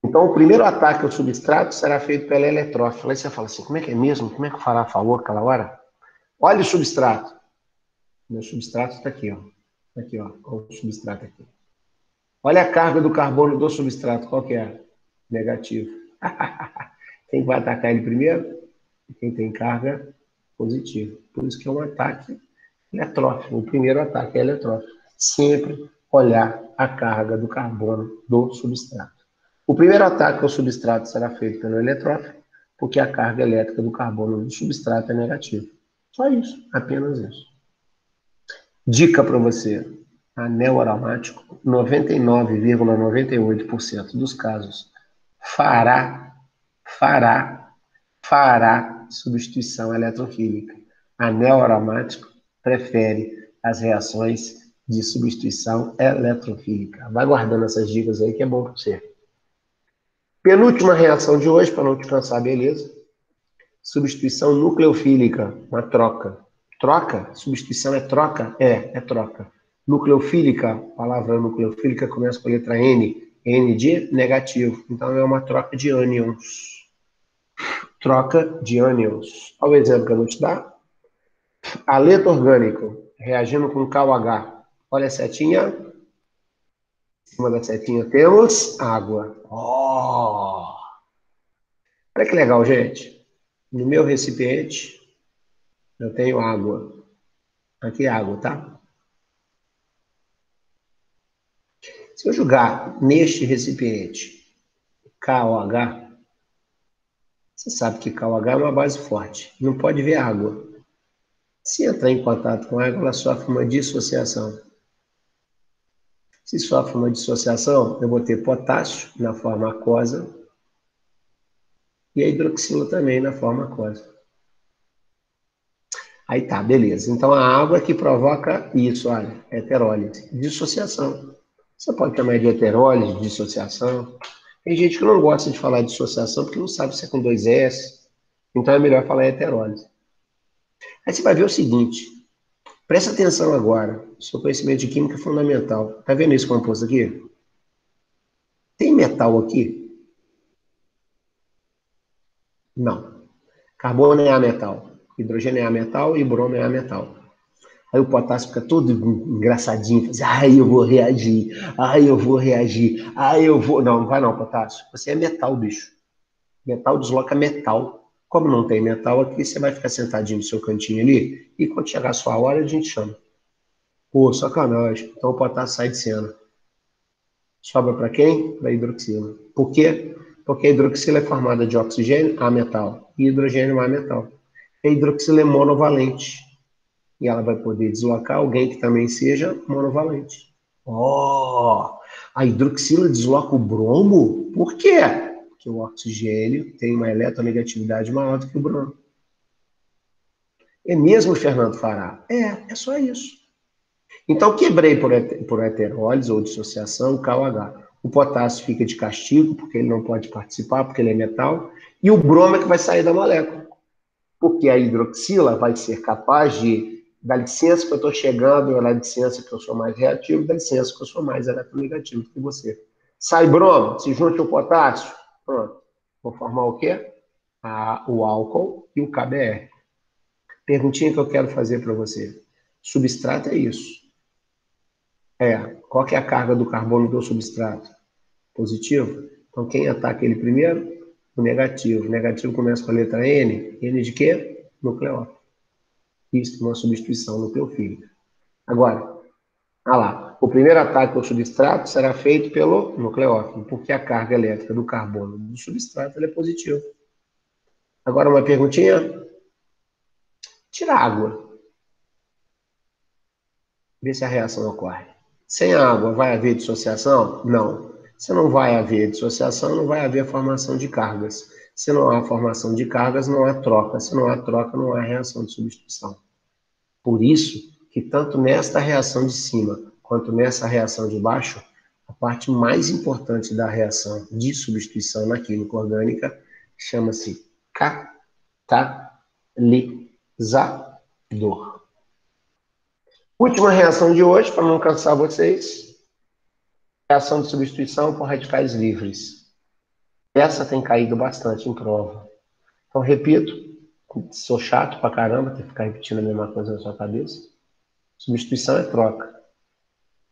Então, o primeiro ataque ao substrato será feito pela eletrófila. Aí você fala assim, como é que é mesmo? Como é que o Fará falou aquela hora? Olha o substrato. Meu substrato está aqui, ó. Aqui, ó. Olha o substrato aqui. Olha a carga do carbono do substrato. Qual que é? Negativo. Quem vai atacar ele primeiro? Quem tem carga positiva. Por isso que é um ataque eletrófilo. O primeiro ataque é eletrófilo. Sempre olhar a carga do carbono do substrato. O primeiro ataque ao substrato será feito pelo eletrófilo, porque a carga elétrica do carbono do substrato é negativa. Só isso, apenas isso. Dica para você. Anel aromático, 99,98% dos casos, fará substituição eletrofílica. Anel aromático prefere as reações de substituição eletrofílica. Vai guardando essas dicas aí que é bom para você. Penúltima reação de hoje, para não te cansar, beleza? Substituição nucleofílica, uma troca. Troca? Substituição é troca? É troca. Nucleofílica, a palavra nucleofílica começa com a letra N. N de negativo. Então é uma troca de ânions. Troca de ânions. Olha o exemplo que eu vou te dar. Aleto orgânico, reagindo com KOH. Olha a setinha. Em cima da setinha temos água. Oh! Olha que legal, gente. No meu recipiente, eu tenho água. Aqui é água, tá? Se eu jogar neste recipiente KOH, você sabe que KOH é uma base forte. Não pode ver água. Se entrar em contato com água, ela sofre uma dissociação. Se sofre uma dissociação, eu vou ter potássio na forma aquosa e a hidroxila também na forma aquosa. Aí tá, beleza. Então a água é que provoca isso, olha, heterólise, dissociação. Você pode chamar de heterólise, dissociação. Tem gente que não gosta de falar de dissociação porque não sabe se é com 2 S. Então é melhor falar heterólise. Aí você vai ver o seguinte. Presta atenção agora. Seu conhecimento de química é fundamental. Tá vendo esse composto aqui? Tem metal aqui? Não. Carbono é ametal. Hidrogênio é ametal e bromo é ametal. Aí o potássio fica todo engraçadinho. Faz, eu vou reagir. Eu vou reagir. Não vai não, potássio. Você é metal, bicho. Metal desloca metal. Como não tem metal aqui, você vai ficar sentadinho no seu cantinho ali, e quando chegar a sua hora, a gente chama. Pô, sacanagem. Então o potássio sai de cena. Sobra para quem? Para a hidroxila. Por quê? Porque a hidroxila é formada de oxigênio a metal e hidrogênio a metal. A hidroxila é monovalente. E ela vai poder deslocar alguém que também seja monovalente. Oh! A hidroxila desloca o bromo? Por quê? Porque o oxigênio tem uma eletronegatividade maior do que o bromo. É mesmo, Fernando Fará? É só isso. Então, quebrei por heterólise ou dissociação o KOH. O potássio fica de castigo, porque ele não pode participar, porque ele é metal, e o bromo é que vai sair da molécula. Porque a hidroxila vai ser capaz de, dá licença que eu estou chegando, dá licença que eu sou mais reativo, dá licença que eu sou mais eletronegativo que você. Sai bromo, se junte o potássio, pronto. Vou formar o quê? O álcool e o KBr. Perguntinha que eu quero fazer para você. Substrato é isso. Qual que é a carga do carbono do substrato? Positivo. Então, quem ataca ele primeiro? O negativo. O negativo começa com a letra N. N de quê? Nucleófilo. Isso, uma substituição nucleofílica. Agora, lá. O primeiro ataque ao substrato será feito pelo nucleófilo, porque a carga elétrica do carbono do substrato é positiva. Agora, uma perguntinha. Tira água. Vê se a reação ocorre. Sem água, vai haver dissociação? Não. Se não vai haver dissociação, não vai haver formação de cargas. Se não há formação de cargas, não há troca. Se não há troca, não há reação de substituição. Por isso que tanto nesta reação de cima, quanto nessa reação de baixo, a parte mais importante da reação de substituição na química orgânica chama-se catalisador. Última reação de hoje, para não cansar vocês, reação de substituição por radicais livres. Essa tem caído bastante em prova. Então, repito, sou chato pra caramba, ter que ficar repetindo a mesma coisa na sua cabeça. Substituição é troca.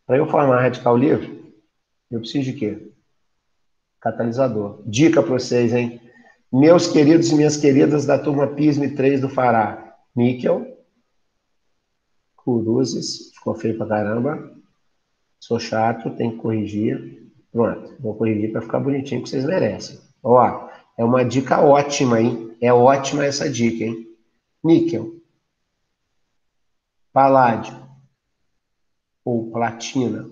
Para eu formar radical livre, eu preciso de quê? Catalisador. Dica para vocês, hein? Meus queridos e minhas queridas da turma PISM 3 do Fará. Níquel. Cruzes, ficou feio pra caramba. Sou chato, tenho que corrigir. Pronto, vou corrigir para ficar bonitinho que vocês merecem. Ó, é uma dica ótima, hein? É ótima essa dica, hein? Níquel, paládio ou platina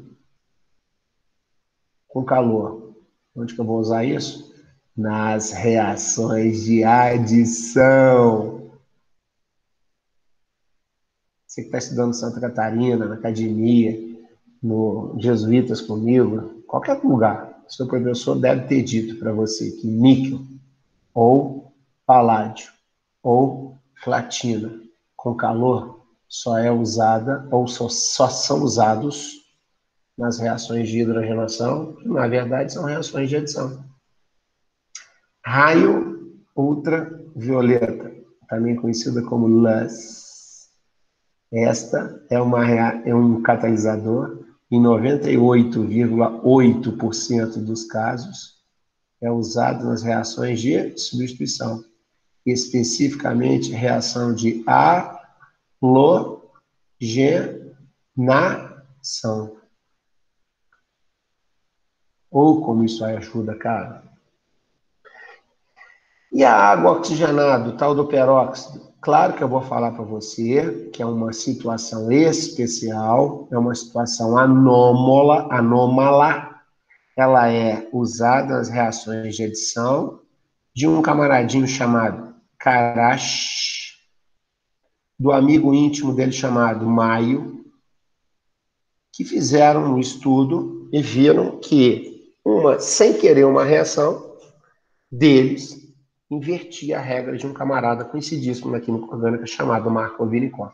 com calor. Onde que eu vou usar isso? Nas reações de adição. Você que está estudando em Santa Catarina, na academia, no Jesuítas comigo, qualquer lugar, o seu professor deve ter dito para você que níquel ou paládio ou platina com calor só é usada ou só são usados nas reações de hidrogenação, que na verdade são reações de adição. Raio ultravioleta, também conhecida como LUS. Esta é um catalisador, em 98,8% dos casos, é usado nas reações de substituição, especificamente reação de halogenação. Ou como isso aí ajuda, cara. E a água oxigenada, o tal do peróxido? Claro que eu vou falar para você que é uma situação especial, é uma situação anômala. Ela é usada nas reações de adição de um camaradinho chamado Karash, do amigo íntimo dele chamado Maio, que fizeram um estudo e viram que, sem querer uma reação deles, invertia a regra de um camarada conhecidíssimo na química orgânica chamado Marco Virikov.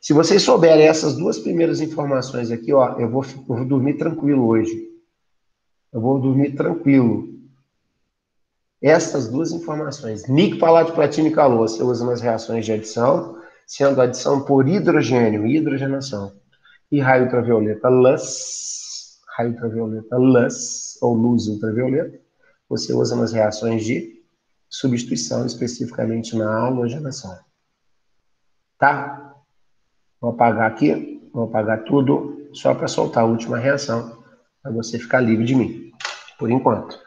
Se vocês souberem essas duas primeiras informações aqui, ó, eu vou dormir tranquilo hoje. Eu vou dormir tranquilo. Essas duas informações, níquel, paládio, platina e calor, você usa nas reações de adição, sendo adição por hidrogênio e hidrogenação. E raio ultravioleta LUS, ou luz ultravioleta, você usa nas reações de substituição, especificamente na halogenação. Tá? Vou apagar aqui, vou apagar tudo, só para soltar a última reação, para você ficar livre de mim, por enquanto.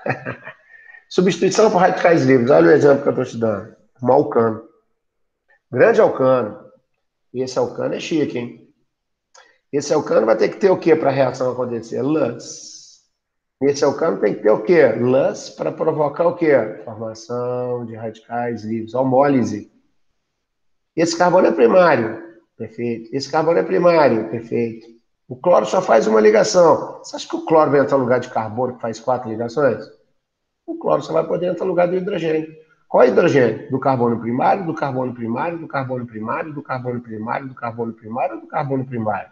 Substituição por radicais livres. Olha o exemplo que eu estou te dando. Um alcano. Grande alcano. E esse alcano é chique, hein? Esse alcano vai ter que ter o quê para a reação acontecer? Luz. Esse alcano tem que ter o quê? Luz para provocar o quê? Formação de radicais livres. Homólise. Esse carbono é primário. Perfeito. Esse carbono é primário. Perfeito. O cloro só faz uma ligação. Você acha que o cloro vai entrar no lugar de carbono que faz 4 ligações? O cloro só vai poder entrar no lugar do hidrogênio. Qual é o hidrogênio? Do carbono primário, do carbono primário, do carbono primário, do carbono primário, do carbono primário ou do carbono primário?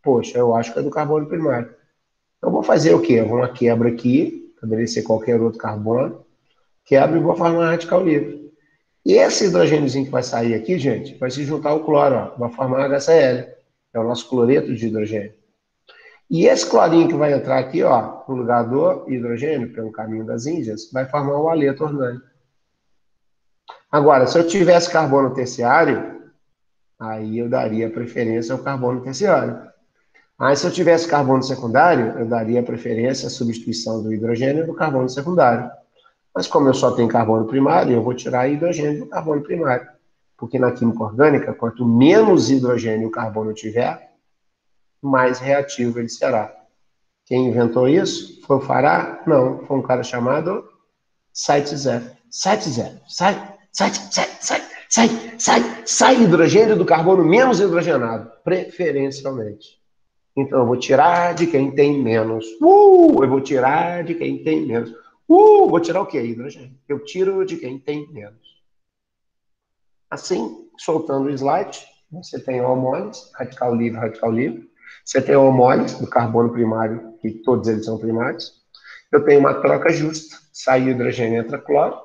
Poxa, eu acho que é do carbono primário. Então, vou fazer o quê? Eu vou uma quebra aqui, estabelecer qualquer outro carbono, quebra e vou formar um radical livre. E esse hidrogêniozinho que vai sair aqui, gente, vai se juntar ao cloro, ó, vai formar HCl. É o nosso cloreto de hidrogênio. E esse clorinho que vai entrar aqui, ó, no lugar do hidrogênio, pelo caminho das Índias, vai formar um haleto orgânico. Agora, se eu tivesse carbono terciário, aí eu daria preferência ao carbono terciário. Aí, se eu tivesse carbono secundário, eu daria preferência à substituição do hidrogênio do carbono secundário. Mas como eu só tenho carbono primário, eu vou tirar hidrogênio do carbono primário. Porque na química orgânica, quanto menos hidrogênio o carbono tiver, mais reativo ele será. Quem inventou isso? Foi o Farah? Não, foi um cara chamado Sites-F. Sites-F. Sai hidrogênio do carbono menos hidrogenado, preferencialmente. Então, eu vou tirar de quem tem menos. Eu vou tirar de quem tem menos. Vou tirar o quê? Hidrogênio. Eu tiro de quem tem menos. Assim, soltando o slide, você tem a homólise, radical livre. Você tem a homólise do carbono primário, que todos eles são primários. Eu tenho uma troca justa. Sai o hidrogênio, entra cloro.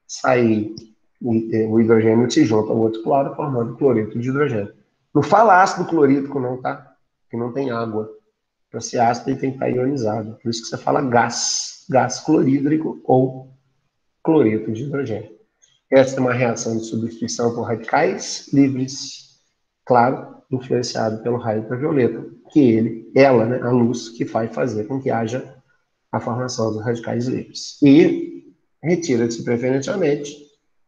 Sai o hidrogênio, se junta ao outro cloro, formando cloreto de hidrogênio. Não fala ácido clorídrico, não, tá? Que não tem água. Para ser ácido, ele tem que estar ionizado. Por isso que você fala gás clorídrico ou cloreto de hidrogênio. Essa é uma reação de substituição por radicais livres, claro, influenciado pelo raio ultravioleta, que ela, né, a luz, que vai fazer com que haja a formação dos radicais livres. E retira-se preferencialmente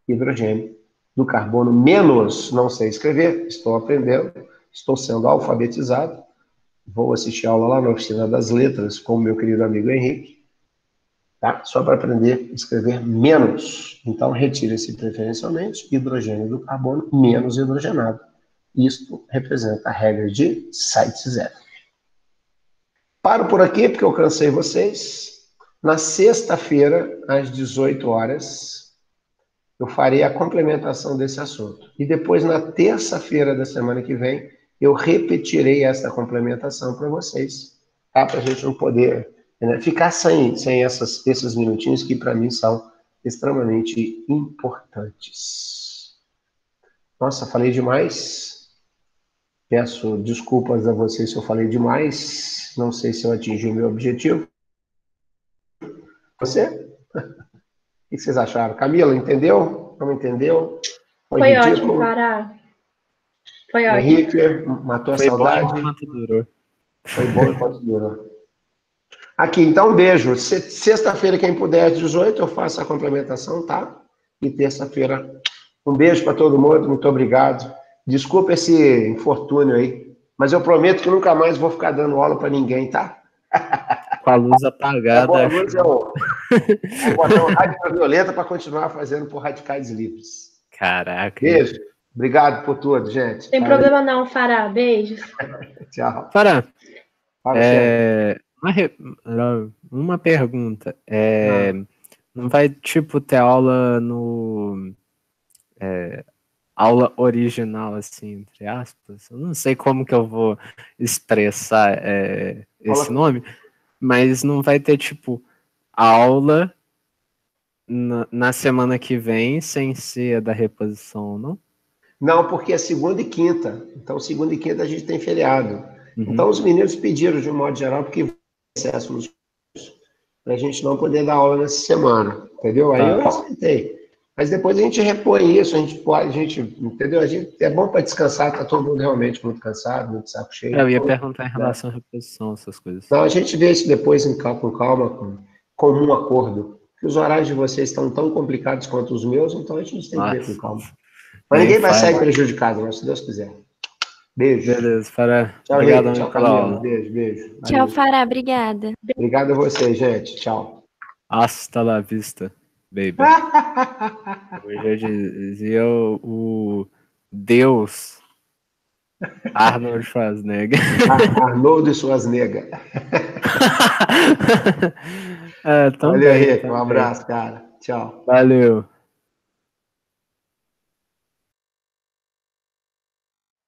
hidrogênio do carbono menos, não sei escrever, estou aprendendo, estou sendo alfabetizado, vou assistir aula lá na Oficina das Letras com o meu querido amigo Henrique, tá? Só para aprender a escrever menos. Então, retira-se preferencialmente hidrogênio do carbono menos hidrogenado. Isto representa a regra de Sites-F. Paro por aqui, porque eu cansei vocês. Na sexta-feira, às 18 horas, eu farei a complementação desse assunto. E depois, na terça-feira da semana que vem, eu repetirei essa complementação para vocês, tá? Para a gente não poder, né, ficar sem esses minutinhos que, para mim, são extremamente importantes. Nossa, falei demais. Peço desculpas a vocês se eu falei demais. Não sei se eu atingi o meu objetivo. Você? O que vocês acharam? Camila, entendeu? Não entendeu? Foi ótimo, Farah. Foi ótimo. Henrique, matou a saudade. Bom enquanto durou. Foi bom enquanto durou. Aqui, então, um beijo. Sexta-feira, quem puder, às 18, eu faço a complementação, tá? E terça-feira, um beijo para todo mundo. Muito obrigado. Desculpa esse infortúnio aí, mas eu prometo que nunca mais vou ficar dando aula para ninguém, tá? Com a luz apagada. A luz vou botar um rádio ultravioleta para continuar fazendo por radicais livres. Caraca. Beijo. Obrigado por tudo, gente. Sem problema não, Farah. Beijos. Tchau. Farah, Fala, uma pergunta. Não vai, tipo, ter aula no... aula original, assim, entre aspas? Eu não sei como que eu vou expressar esse nome, mas não vai ter, tipo, aula na semana que vem, sem ser a da reposição, não? Não, porque é segunda e quinta. Então, segunda e quinta a gente tem feriado. Uhum. Então, os meninos pediram, de um modo geral, porque acesso nos cursos, para a gente não poder dar aula nessa semana, entendeu? Aí eu aceitei. Mas depois a gente repõe isso, entendeu? É bom para descansar, tá todo mundo realmente muito cansado, muito saco cheio. Eu ia perguntar em relação à reposição, essas coisas. Não, a gente vê isso depois com calma, com comum acordo. Que os horários de vocês estão tão complicados quanto os meus, então a gente tem que ver com calma. Mas ninguém vai sair prejudicado, mas se Deus quiser. Beijo. Beleza, Fará. Tchau, Obrigado tchau, pela Camila. aula. Beijo. Tchau, Valeu. Fará. Obrigada. Obrigado a vocês, gente. Tchau. Hasta la vista, baby. Hoje eu dizia o Deus Arnold Schwarzenegger. Arnoldo Schwarzenegger. Valeu, Valeu, Rico. Um abraço, cara. Tchau. Valeu.